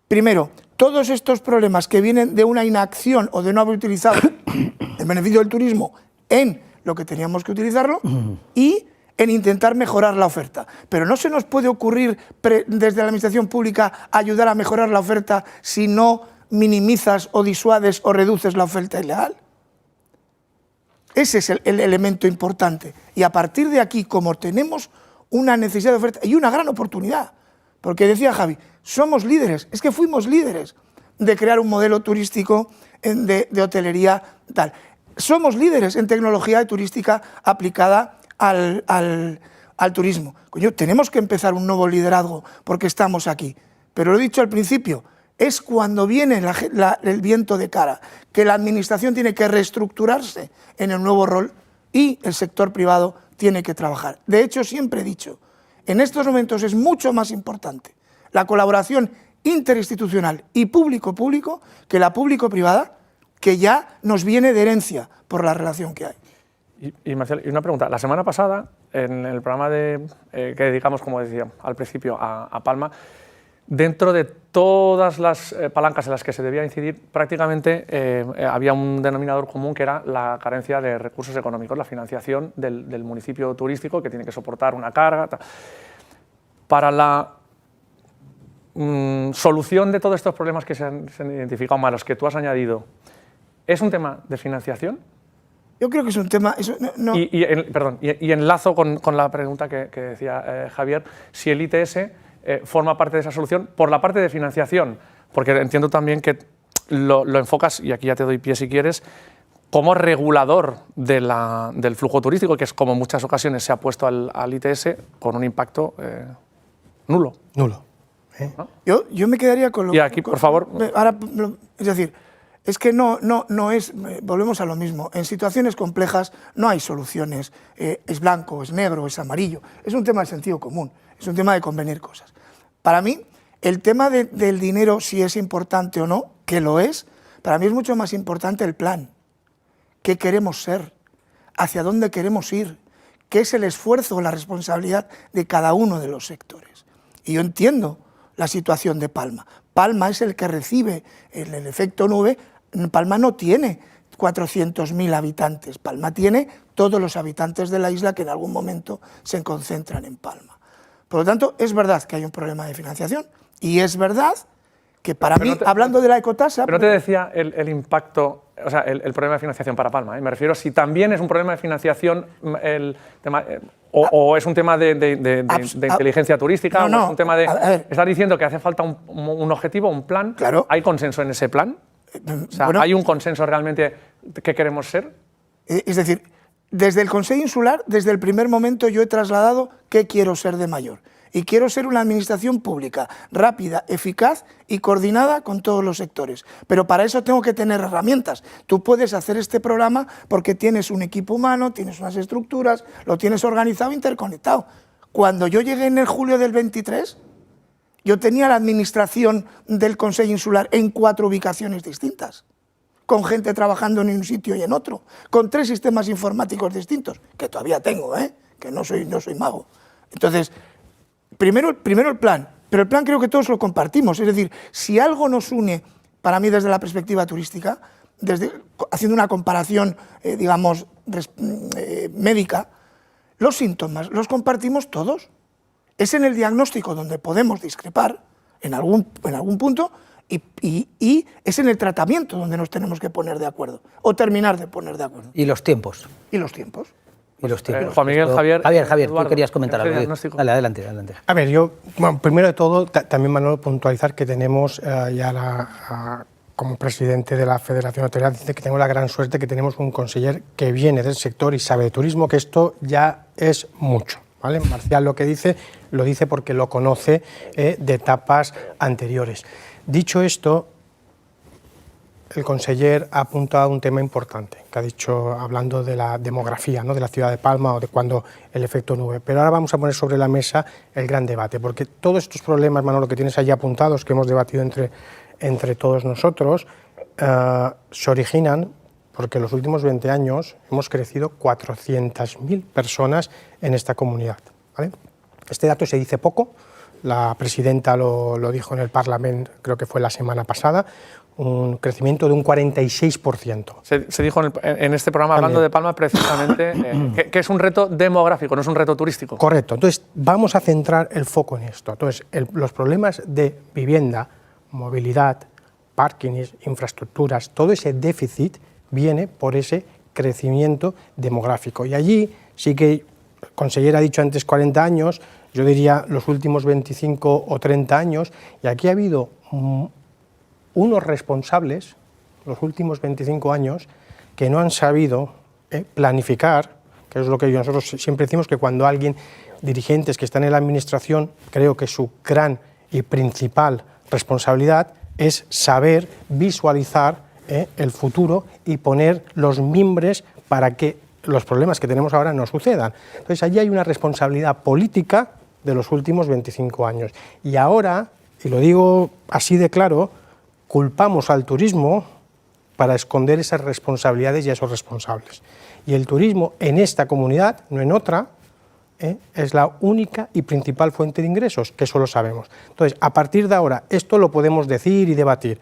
primero, todos estos problemas que vienen de una inacción o de no haber utilizado el beneficio del turismo en lo que teníamos que utilizarlo y en intentar mejorar la oferta. Pero no se nos puede ocurrir desde la administración pública ayudar a mejorar la oferta si no minimizas o disuades o reduces la oferta ilegal. Ese es el elemento importante. Y a partir de aquí, como tenemos una necesidad de oferta y una gran oportunidad, porque decía Javi, somos líderes, es que fuimos líderes de crear un modelo turístico de hotelería tal. Somos líderes en tecnología turística aplicada al turismo. Coño, tenemos que empezar un nuevo liderazgo porque estamos aquí. Pero lo he dicho al principio, es cuando viene el viento de cara, que la administración tiene que reestructurarse en el nuevo rol y el sector privado tiene que trabajar. De hecho, siempre he dicho, en estos momentos es mucho más importante la colaboración interinstitucional y público-público que la público-privada, que ya nos viene de herencia por la relación que hay. Y Marcial, y una pregunta. La semana pasada, en el programa que dedicamos, como decía al principio, a Palma, dentro de todas las palancas en las que se debía incidir, prácticamente había un denominador común que era la carencia de recursos económicos, la financiación del municipio turístico, que tiene que soportar una carga. Para la solución de todos estos problemas que se han identificado, más los que tú has añadido, ¿es un tema de financiación? Yo creo que es un tema... Y enlazo con la pregunta que decía Javier, si el ITS forma parte de esa solución por la parte de financiación, porque entiendo también que lo enfocas, y aquí ya te doy pie si quieres, como regulador del flujo turístico, que es como en muchas ocasiones se ha puesto al ITS con un impacto nulo. Nulo. ¿No? Yo me quedaría con lo... Y aquí, por favor... Ahora, es decir, es que no es... Volvemos a lo mismo. En situaciones complejas no hay soluciones. Es blanco, es negro, es amarillo. Es un tema de sentido común. Es un tema de convenir cosas. Para mí, el tema del dinero, si es importante o no, que lo es, para mí es mucho más importante el plan. ¿Qué queremos ser? ¿Hacia dónde queremos ir? ¿Qué es el esfuerzo o la responsabilidad de cada uno de los sectores? Y yo entiendo la situación de Palma. Palma es el que recibe el efecto nube. Palma no tiene 400.000 habitantes. Palma tiene todos los habitantes de la isla que en algún momento se concentran en Palma. Por lo tanto, es verdad que hay un problema de financiación y es verdad que para mí, hablando de la ecotasa... Pero no te decía el impacto, o sea, el problema de financiación para Palma. Me refiero si también es un problema de financiación el tema... O es un tema de inteligencia turística, no, o es un tema de... Estás diciendo que hace falta un objetivo, un plan. Claro. ¿Hay consenso en ese plan? O sea, ¿hay un consenso realmente que queremos ser? Es decir, desde el Consejo Insular, desde el primer momento yo he trasladado qué quiero ser de mayor. Y quiero ser una administración pública rápida, eficaz y coordinada con todos los sectores. Pero para eso tengo que tener herramientas. Tú puedes hacer este programa porque tienes un equipo humano, tienes unas estructuras, lo tienes organizado, interconectado. Cuando yo llegué en el julio del 23, yo tenía la administración del Consejo Insular en 4 ubicaciones distintas. con gente trabajando en un sitio y en otro, con 3 sistemas informáticos distintos, que todavía tengo, que no soy mago. Entonces, primero el plan, pero el plan creo que todos lo compartimos. Es decir, si algo nos une, para mí desde la perspectiva turística, haciendo una comparación, digamos, médica, los síntomas los compartimos todos. Es en el diagnóstico donde podemos discrepar, en algún punto, y es en el tratamiento donde nos tenemos que poner de acuerdo, o terminar de poner de acuerdo. Y los tiempos. Y los tiempos. Y los tiempos. Juan Miguel, Javier, Javier, Eduardo, tú querías comentar algo. Dale, adelante. A ver, yo, bueno, primero de todo, también, Manolo, puntualizar que tenemos ya como presidente de la Federación Hotelera, dice que tengo la gran suerte que tenemos un conseller que viene del sector y sabe de turismo, que esto ya es mucho, ¿vale? Marcial lo que dice, lo dice porque lo conoce de etapas anteriores. Dicho esto, el conseller ha apuntado a un tema importante, que ha dicho, hablando de la demografía, ¿no?, de la ciudad de Palma o de cuando el efecto nube. Pero ahora vamos a poner sobre la mesa el gran debate, porque todos estos problemas, Manolo, que tienes allí apuntados, que hemos debatido entre todos nosotros, se originan porque en los últimos 20 años hemos crecido 400.000 personas en esta comunidad, ¿vale? Este dato se dice poco, la presidenta lo dijo en el Parlamento, creo que fue la semana pasada, un crecimiento de un 46%. Se dijo en este programa, hablando de Palma, precisamente, que es un reto demográfico, no es un reto turístico. Correcto. Entonces, vamos a centrar el foco en esto. Entonces, los problemas de vivienda, movilidad, parkings, infraestructuras, todo ese déficit viene por ese crecimiento demográfico. Y allí sí que el conseller ha dicho antes 40 años, yo diría los últimos 25 o 30 años, y aquí ha habido unos responsables, los últimos 25 años, que no han sabido planificar, que es lo que nosotros siempre decimos, que cuando alguien, dirigentes que están en la administración, creo que su gran y principal responsabilidad es saber visualizar el futuro y poner los mimbres para que los problemas que tenemos ahora no sucedan. Entonces, allí hay una responsabilidad política de los últimos 25 años. Y ahora, y lo digo así de claro, culpamos al turismo para esconder esas responsabilidades y a esos responsables. Y el turismo en esta comunidad, no en otra, es la única y principal fuente de ingresos, que eso lo sabemos. Entonces, a partir de ahora, esto lo podemos decir y debatir,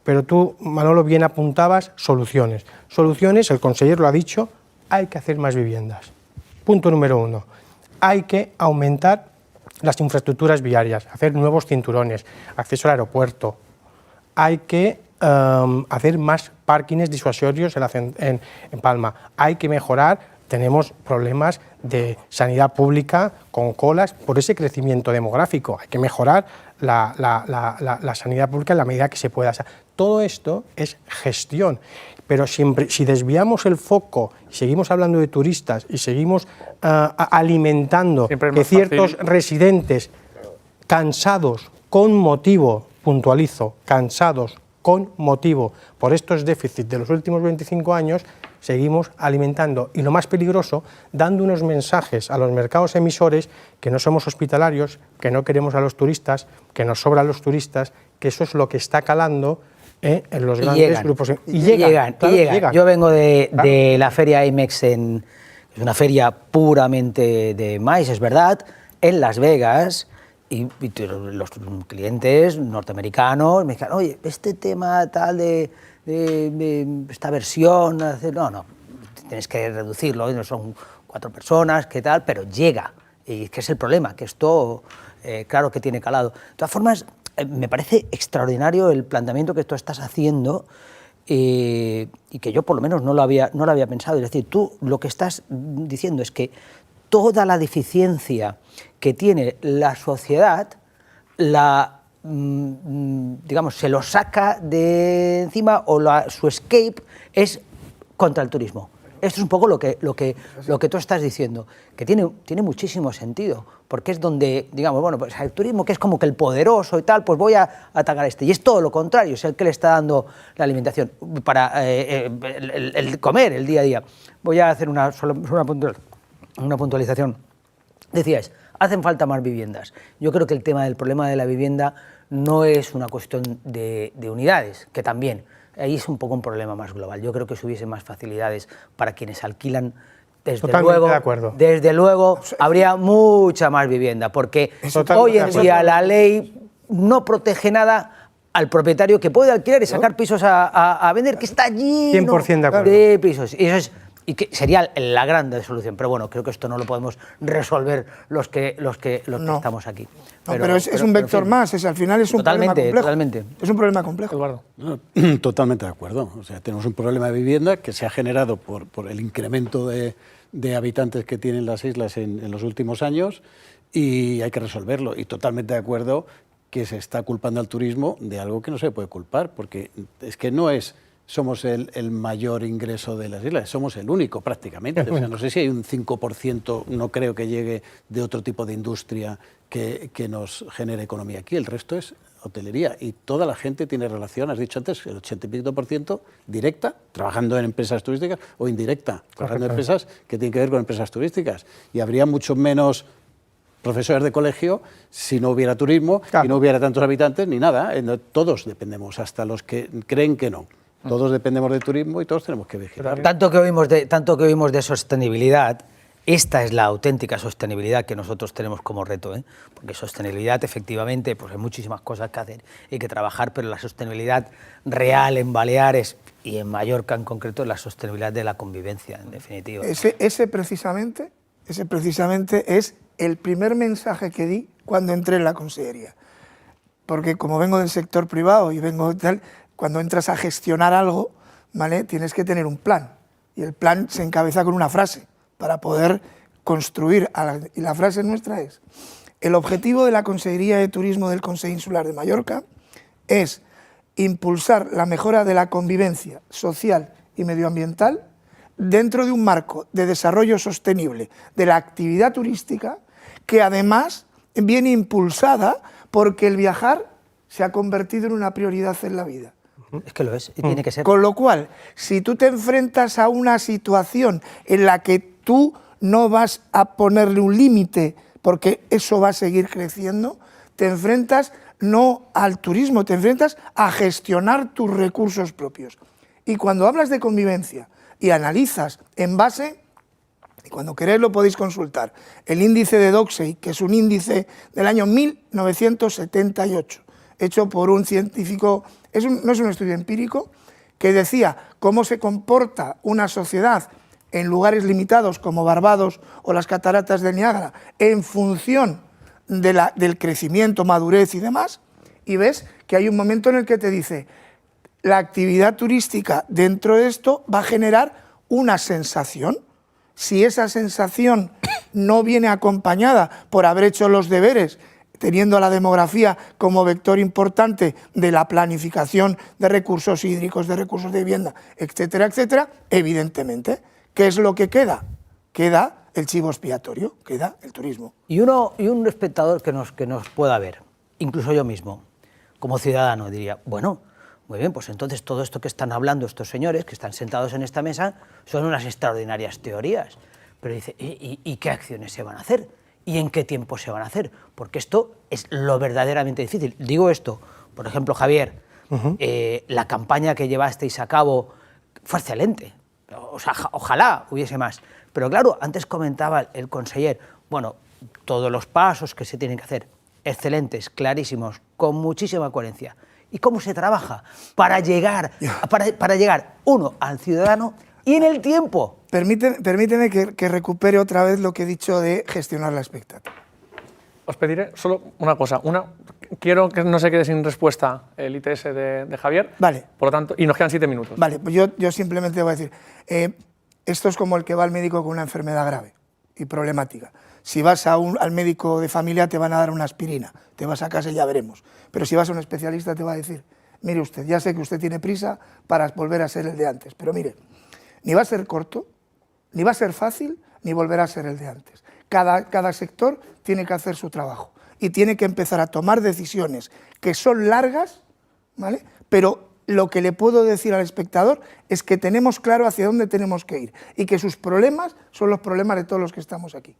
pero tú, Manolo, bien apuntabas soluciones. Soluciones, el conseller lo ha dicho, hay que hacer más viviendas. Punto número 1. Hay que aumentar las infraestructuras viarias, hacer nuevos cinturones, acceso al aeropuerto. Hay que hacer más parkings disuasorios en Palma. Hay que mejorar, tenemos problemas de sanidad pública con colas por ese crecimiento demográfico. Hay que mejorar la sanidad pública en la medida que se pueda. O sea, todo esto es gestión, pero siempre, si desviamos el foco, seguimos hablando de turistas y seguimos alimentando que ciertos residentes cansados con motivo, puntualizo, cansados con motivo por estos déficits de los últimos 25 años, seguimos alimentando, y lo más peligroso, dando unos mensajes a los mercados emisores que no somos hospitalarios, que no queremos a los turistas, que nos sobran los turistas, que eso es lo que está calando en los grandes grupos. Y llegan. Yo vengo de la feria IMEX, es una feria puramente de maíz, es verdad, en Las Vegas, y los clientes norteamericanos me dijeron, oye, este tema tal de esta versión, no, tienes que reducirlo, no son 4 personas, qué tal, pero llega, y que es el problema, que esto, claro que tiene calado. De todas formas, me parece extraordinario el planteamiento que tú estás haciendo y que yo por lo menos no lo había pensado. Es decir, tú lo que estás diciendo es que toda la deficiencia que tiene la sociedad, digamos, se lo saca de encima, o su escape es contra el turismo. Esto es un poco lo que tú estás diciendo, que tiene muchísimo sentido, porque es donde, digamos, bueno, pues el turismo, que es como que el poderoso y tal, pues voy a atacar a este, y es todo lo contrario, es el que le está dando la alimentación para el comer, el día a día. Voy a hacer una puntualización. Decíais, hacen falta más viviendas. Yo creo que el problema de la vivienda no es una cuestión de unidades, que también. ahí es un poco un problema más global. Yo creo que si hubiese más facilidades para quienes alquilan, desde luego habría mucha más vivienda, porque hoy en día la ley no protege nada al propietario que puede alquilar y sacar pisos a vender, que está lleno 100% de acuerdo. de pisos. Y eso es, y que sería la gran solución. Pero bueno, creo que esto no lo podemos resolver los que estamos aquí. Pero es un vector más, al final es un problema complejo. Totalmente. Es un problema complejo. Eduardo. Totalmente de acuerdo. O sea, tenemos un problema de vivienda que se ha generado por el incremento de habitantes que tienen las islas en los últimos años y hay que resolverlo. Y totalmente de acuerdo que se está culpando al turismo de algo que no se puede culpar, porque es que no somos el mayor ingreso de las islas, somos el único prácticamente. O sea, no sé si hay un 5%, no creo que llegue de otro tipo de industria que nos genere economía aquí. El resto es hotelería y toda la gente tiene relación, has dicho antes, el 80 y pico % directa, trabajando en empresas turísticas, o indirecta, trabajando en empresas que tienen que ver con empresas turísticas. Y habría mucho menos profesores de colegio si no hubiera turismo y no hubiera tantos habitantes ni nada. Todos dependemos, hasta los que creen que no. Todos dependemos del turismo y todos tenemos que vigilar. Tanto que oímos de sostenibilidad, esta es la auténtica sostenibilidad que nosotros tenemos como reto, ¿eh? Porque sostenibilidad, efectivamente, pues hay muchísimas cosas que hacer y que trabajar, pero la sostenibilidad real en Baleares y en Mallorca en concreto es la sostenibilidad de la convivencia, en definitiva. Ese precisamente es el primer mensaje que di cuando entré en la consellería. Porque como vengo del sector privado y vengo tal, cuando entras a gestionar algo, ¿vale?, tienes que tener un plan. Y el plan se encabeza con una frase para poder construir. Y la frase nuestra es: el objetivo de la Consellería de Turismo del Consell Insular de Mallorca es impulsar la mejora de la convivencia social y medioambiental dentro de un marco de desarrollo sostenible de la actividad turística, que además viene impulsada porque el viajar se ha convertido en una prioridad en la vida. Es que lo es, y tiene que ser. Con lo cual, si tú te enfrentas a una situación en la que tú no vas a ponerle un límite, porque eso va a seguir creciendo, te enfrentas no al turismo, te enfrentas a gestionar tus recursos propios. Y cuando hablas de convivencia y analizas en base, y cuando queréis lo podéis consultar, el índice de Doxey, que es un índice del año 1978, hecho por un científico, no es un estudio empírico, que decía cómo se comporta una sociedad en lugares limitados como Barbados o las Cataratas del Niágara en función del crecimiento, madurez y demás, y ves que hay un momento en el que te dice: la actividad turística dentro de esto va a generar una sensación. Si esa sensación no viene acompañada por haber hecho los deberes, teniendo a la demografía como vector importante de la planificación de recursos hídricos, de recursos de vivienda, etcétera, etcétera, evidentemente, ¿qué es lo que queda? Queda el chivo expiatorio, queda el turismo. Y un espectador que nos pueda ver, incluso yo mismo, como ciudadano, diría: bueno, muy bien, pues entonces todo esto que están hablando estos señores que están sentados en esta mesa son unas extraordinarias teorías. Pero dice, ¿y qué acciones se van a hacer? ¿Y en qué tiempo se van a hacer? Porque esto es lo verdaderamente difícil. Digo esto, por ejemplo, Javier, la campaña que llevasteis a cabo fue excelente. O sea, ojalá hubiese más. Pero claro, antes comentaba el conseller, bueno, todos los pasos que se tienen que hacer, excelentes, clarísimos, con muchísima coherencia. ¿Y cómo se trabaja para llegar, uno, al ciudadano y en el tiempo? Permíteme que recupere otra vez lo que he dicho de gestionar la expectativa. Os pediré solo una cosa. Quiero que no se quede sin respuesta el ITS de Javier. Vale. Por lo tanto, y nos quedan 7 minutos. Vale, pues yo simplemente voy a decir, esto es como el que va al médico con una enfermedad grave y problemática. Si vas al médico de familia te van a dar una aspirina, te vas a casa y ya veremos. Pero si vas a un especialista te va a decir: mire usted, ya sé que usted tiene prisa para volver a ser el de antes, pero mire, ni va a ser corto, ni va a ser fácil, ni volverá a ser el de antes. Cada sector tiene que hacer su trabajo y tiene que empezar a tomar decisiones que son largas, ¿vale? Pero lo que le puedo decir al espectador es que tenemos claro hacia dónde tenemos que ir y que sus problemas son los problemas de todos los que estamos aquí.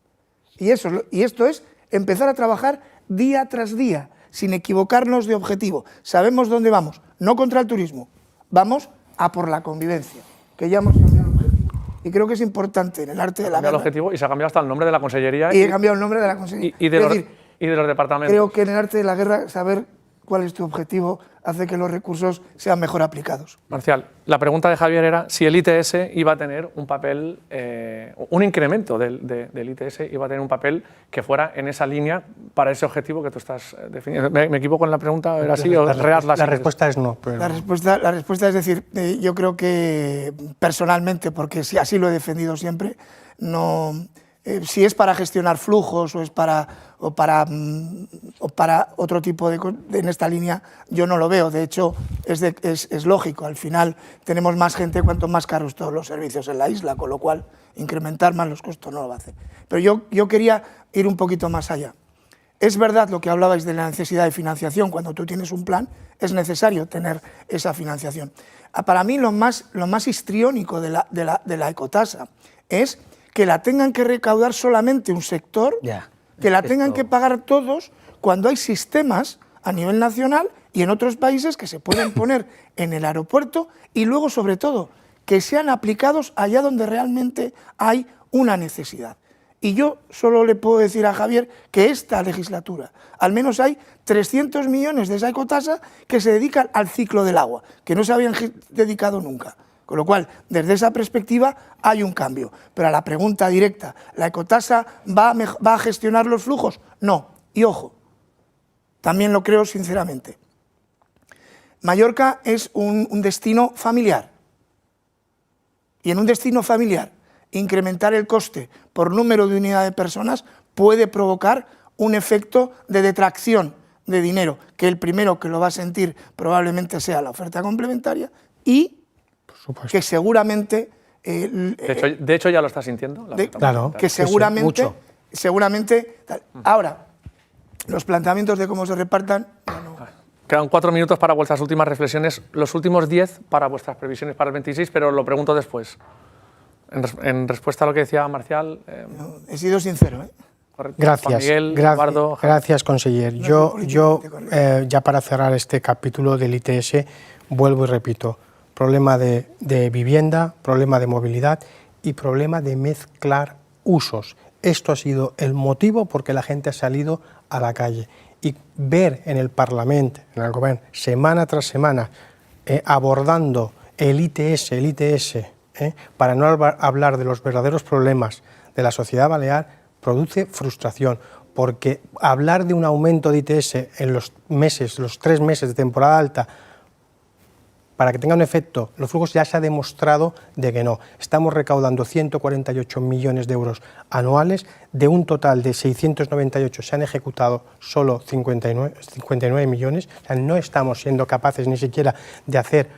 Y esto es empezar a trabajar día tras día, sin equivocarnos de objetivo. Sabemos dónde vamos, no contra el turismo, vamos a por la convivencia, que ya hemos cambiado el objetivo. Y creo que es importante en el arte de la guerra. El objetivo y se ha cambiado hasta el nombre de la consellería. Y he cambiado el nombre de la consellería. Y de los departamentos. Creo que en el arte de la guerra saber cuál es tu objetivo hace que los recursos sean mejor aplicados. Marcial, la pregunta de Javier era si el ITS iba a tener un papel, un incremento del ITS, iba a tener un papel que fuera en esa línea para ese objetivo que tú estás definiendo. ¿Me equivoco en la pregunta? ¿Era así? La respuesta es no. Pero... La respuesta es decir, yo creo que personalmente, porque así lo he defendido siempre, no... si es para gestionar flujos o es para otro tipo en esta línea, yo no lo veo. De hecho, es lógico. Al final tenemos más gente cuanto más caros todos los servicios en la isla, con lo cual incrementar más los costos no lo va a hacer. Pero yo quería ir un poquito más allá. Es verdad lo que hablabais de la necesidad de financiación. Cuando tú tienes un plan, es necesario tener esa financiación. Para mí lo más histriónico de la ecotasa es que la tengan que recaudar solamente un sector, que la tengan que pagar todos, cuando hay sistemas a nivel nacional y en otros países que se pueden poner en el aeropuerto y luego, sobre todo, que sean aplicados allá donde realmente hay una necesidad. Y yo solo le puedo decir a Javier que esta legislatura, al menos hay 300 millones de esa ecotasa que se dedican al ciclo del agua, que no se habían dedicado nunca. Con lo cual, desde esa perspectiva hay un cambio. Pero a la pregunta directa, ¿la ecotasa va a gestionar los flujos? No. Y ojo, también lo creo sinceramente. Mallorca es un destino familiar. Y en un destino familiar, incrementar el coste por número de unidad de personas puede provocar un efecto de detracción de dinero, que el primero que lo va a sentir probablemente sea la oferta complementaria y que seguramente... de hecho, ya lo está sintiendo. Claro. Que seguramente tal. Ahora, los planteamientos de cómo se repartan... Quedan 4 minutos para vuestras últimas reflexiones, los últimos 10 para vuestras previsiones para el 26, pero lo pregunto después. En respuesta a lo que decía Marcial... he sido sincero, ¿eh? Correcto. Gracias, Miguel, Eduardo, gracias, conseller. Yo ya para cerrar este capítulo del ITS, vuelvo y repito, problema de vivienda, problema de movilidad y problema de mezclar usos. Esto ha sido el motivo por que la gente ha salido a la calle. Y ver en el Parlamento, en el Gobierno, semana tras semana, abordando el ITS, para no hablar de los verdaderos problemas de la sociedad balear, produce frustración, porque hablar de un aumento de ITS en los 3 meses de temporada alta, para que tenga un efecto, los flujos ya se ha demostrado de que no. Estamos recaudando 148 millones de euros anuales, de un total de 698 se han ejecutado solo 59 millones, o sea, no estamos siendo capaces ni siquiera de hacer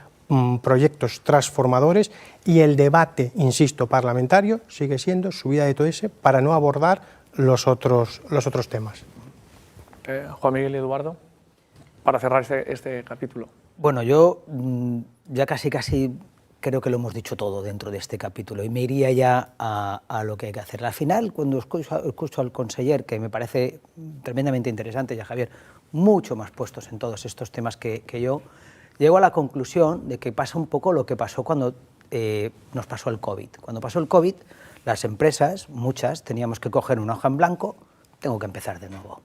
proyectos transformadores y el debate, insisto, parlamentario sigue siendo subida de ITS para no abordar los otros temas. Juan Miguel y Eduardo, para cerrar este capítulo. Bueno, yo ya casi creo que lo hemos dicho todo dentro de este capítulo y me iría ya a lo que hay que hacer. Al final, cuando escucho al conseller, que me parece tremendamente interesante, y a Javier, mucho más puestos en todos estos temas que yo, llego a la conclusión de que pasa un poco lo que pasó cuando nos pasó el COVID. Cuando pasó el COVID, las empresas, muchas, teníamos que coger una hoja en blanco, tengo que empezar de nuevo.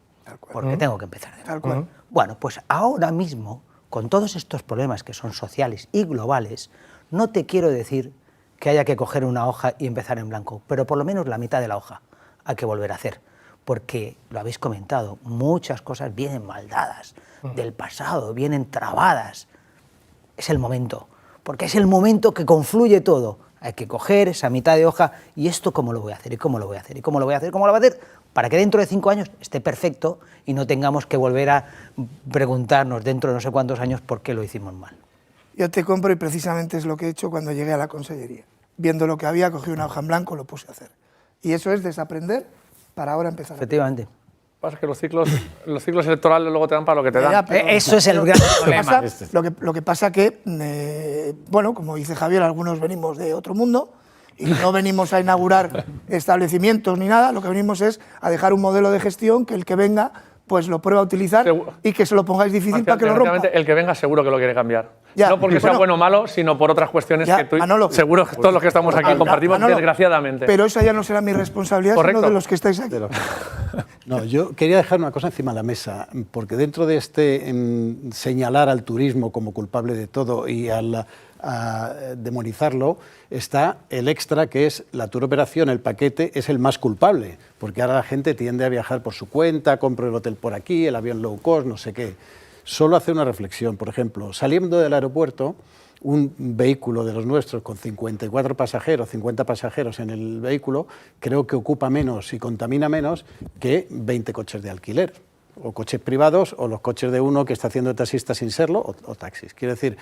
Porque tengo que empezar de nuevo. Bueno, pues ahora mismo, con todos estos problemas que son sociales y globales, no te quiero decir que haya que coger una hoja y empezar en blanco, pero por lo menos la mitad de la hoja hay que volver a hacer, porque, lo habéis comentado, muchas cosas vienen mal dadas, del pasado, vienen trabadas. Es el momento, porque es el momento que confluye todo. Hay que coger esa mitad de hoja y esto cómo lo voy a hacer, y cómo lo voy a hacer, y cómo lo voy a hacer, cómo lo voy a hacer, para que dentro de 5 años esté perfecto y no tengamos que volver a preguntarnos dentro de no sé cuántos años por qué lo hicimos mal. Yo te compro y precisamente es lo que he hecho cuando llegué a la consellería. Viendo lo que había, cogí una hoja en blanco, lo puse a hacer. Y eso es desaprender para ahora empezar. Efectivamente. Pasa que los ciclos electorales luego te dan para lo que te dan. Eso es el gran problema. Lo que pasa que, bueno, como dice Javier, algunos venimos de otro mundo y no venimos a inaugurar establecimientos ni nada, lo que venimos es a dejar un modelo de gestión que el que venga pues lo prueba a utilizar y que se lo pongáis difícil para que lo rompa. El que venga seguro que lo quiere cambiar. Ya, No porque sea bueno o malo, sino por otras cuestiones Ya, que tú, Manolo. seguro que todos los que estamos aquí compartimos, Manolo, desgraciadamente. Pero esa ya no será mi responsabilidad, Correcto. sino de los que estáis aquí. No, yo quería dejar una cosa encima de la mesa, porque dentro de señalar al turismo como culpable de todo y a demonizarlo, está el extra, que es la tour operación, el paquete, es el más culpable, porque ahora la gente tiende a viajar por su cuenta, compro el hotel por aquí, el avión low cost, no sé qué. Solo hacer una reflexión, por ejemplo, saliendo del aeropuerto, un vehículo de los nuestros con 54 pasajeros, 50 pasajeros en el vehículo, creo que ocupa menos y contamina menos que 20 coches de alquiler, o coches privados, o los coches de uno que está haciendo de taxista sin serlo, o taxis. Quiero decir,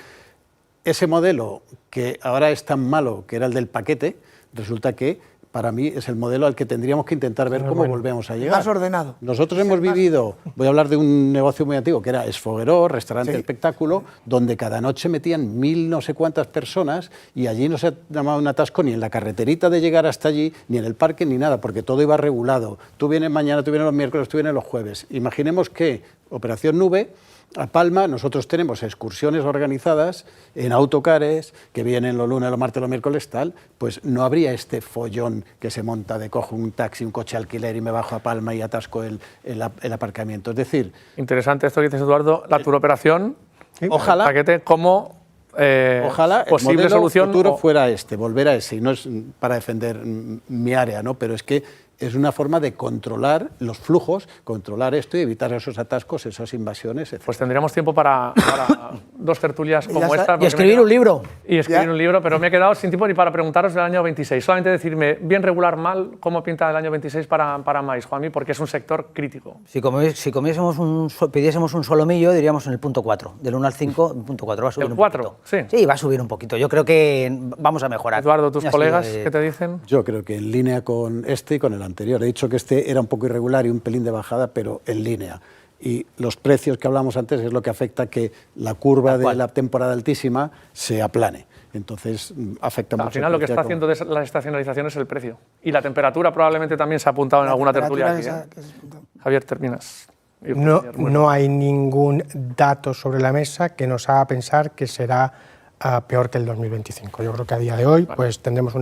ese modelo que ahora es tan malo, que era el del paquete, resulta que para mí es el modelo al que tendríamos que intentar ver cómo volvemos a llegar. Más ordenado. Nosotros hemos vivido, voy a hablar de un negocio muy antiguo, que era Esfogueró, restaurante de espectáculo, donde cada noche metían 1000 no sé cuántas personas y allí no se llamaba un atasco ni en la carreterita de llegar hasta allí, ni en el parque, ni nada, porque todo iba regulado. Tú vienes mañana, tú vienes los miércoles, tú vienes los jueves. Imaginemos que Operación Nube, a Palma, nosotros tenemos excursiones organizadas en autocares que vienen los lunes, los martes, los miércoles, tal, pues no habría este follón que se monta de cojo un taxi, un coche alquiler y me bajo a Palma y atasco el aparcamiento. Es decir... Interesante esto que dices, Eduardo, la tour operación, ojalá, el paquete como ojalá posible el modelo solución. futuro fuera volver a ese, y no es para defender mi área, ¿no? Pero es que es una forma de controlar los flujos, controlar esto y evitar esos atascos, esas invasiones, etc. Pues tendríamos tiempo para dos tertulias como esta. Y escribir un libro. Y escribir un libro, pero me he quedado sin tiempo ni para preguntaros del año 26. Solamente decirme, bien, regular, mal, ¿cómo pinta el año 26 para Mais, Juanmi? Porque es un sector crítico. Si pidiésemos un solomillo, diríamos en el punto 4. Del 1 al 5, el punto 4 va a subir un poquito. ¿El 4? Sí. Sí, va a subir un poquito. Yo creo que vamos a mejorar. Eduardo, ¿tus colegas qué te dicen? Yo creo que en línea con este y con el anterior. He dicho que este era un poco irregular y un pelín de bajada, pero en línea. Y los precios que hablamos antes es lo que afecta que la curva de la temporada altísima se aplane. Entonces afecta mucho. Al final lo que está haciendo de la estacionalización es el precio. Y la temperatura probablemente también se ha apuntado en alguna tertulia aquí. Javier, terminas. No hay ningún dato sobre la mesa que nos haga pensar que será peor que el 2025. Yo creo que a día de hoy pues tendremos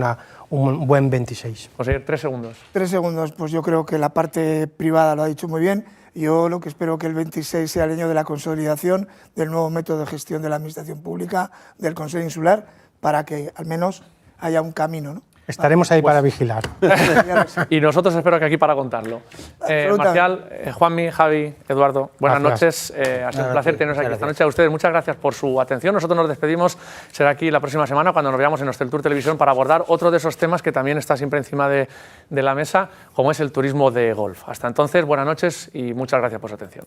un buen 26. José, 3 segundos. 3 segundos, pues yo creo que la parte privada lo ha dicho muy bien. Yo lo que espero que el 26 sea el año de la consolidación del nuevo método de gestión de la administración pública, del Consejo Insular, para que al menos haya un camino, ¿no? Estaremos ahí para vigilar. Y nosotros espero que aquí para contarlo. Marcial, Juanmi, Javi, Eduardo, buenas noches. Ha sido un placer teneros aquí esta noche. A ustedes muchas gracias por su atención. Nosotros nos despedimos. Será aquí la próxima semana cuando nos veamos en Hosteltour Televisión para abordar otro de esos temas que también está siempre encima de la mesa, como es el turismo de golf. Hasta entonces, buenas noches y muchas gracias por su atención.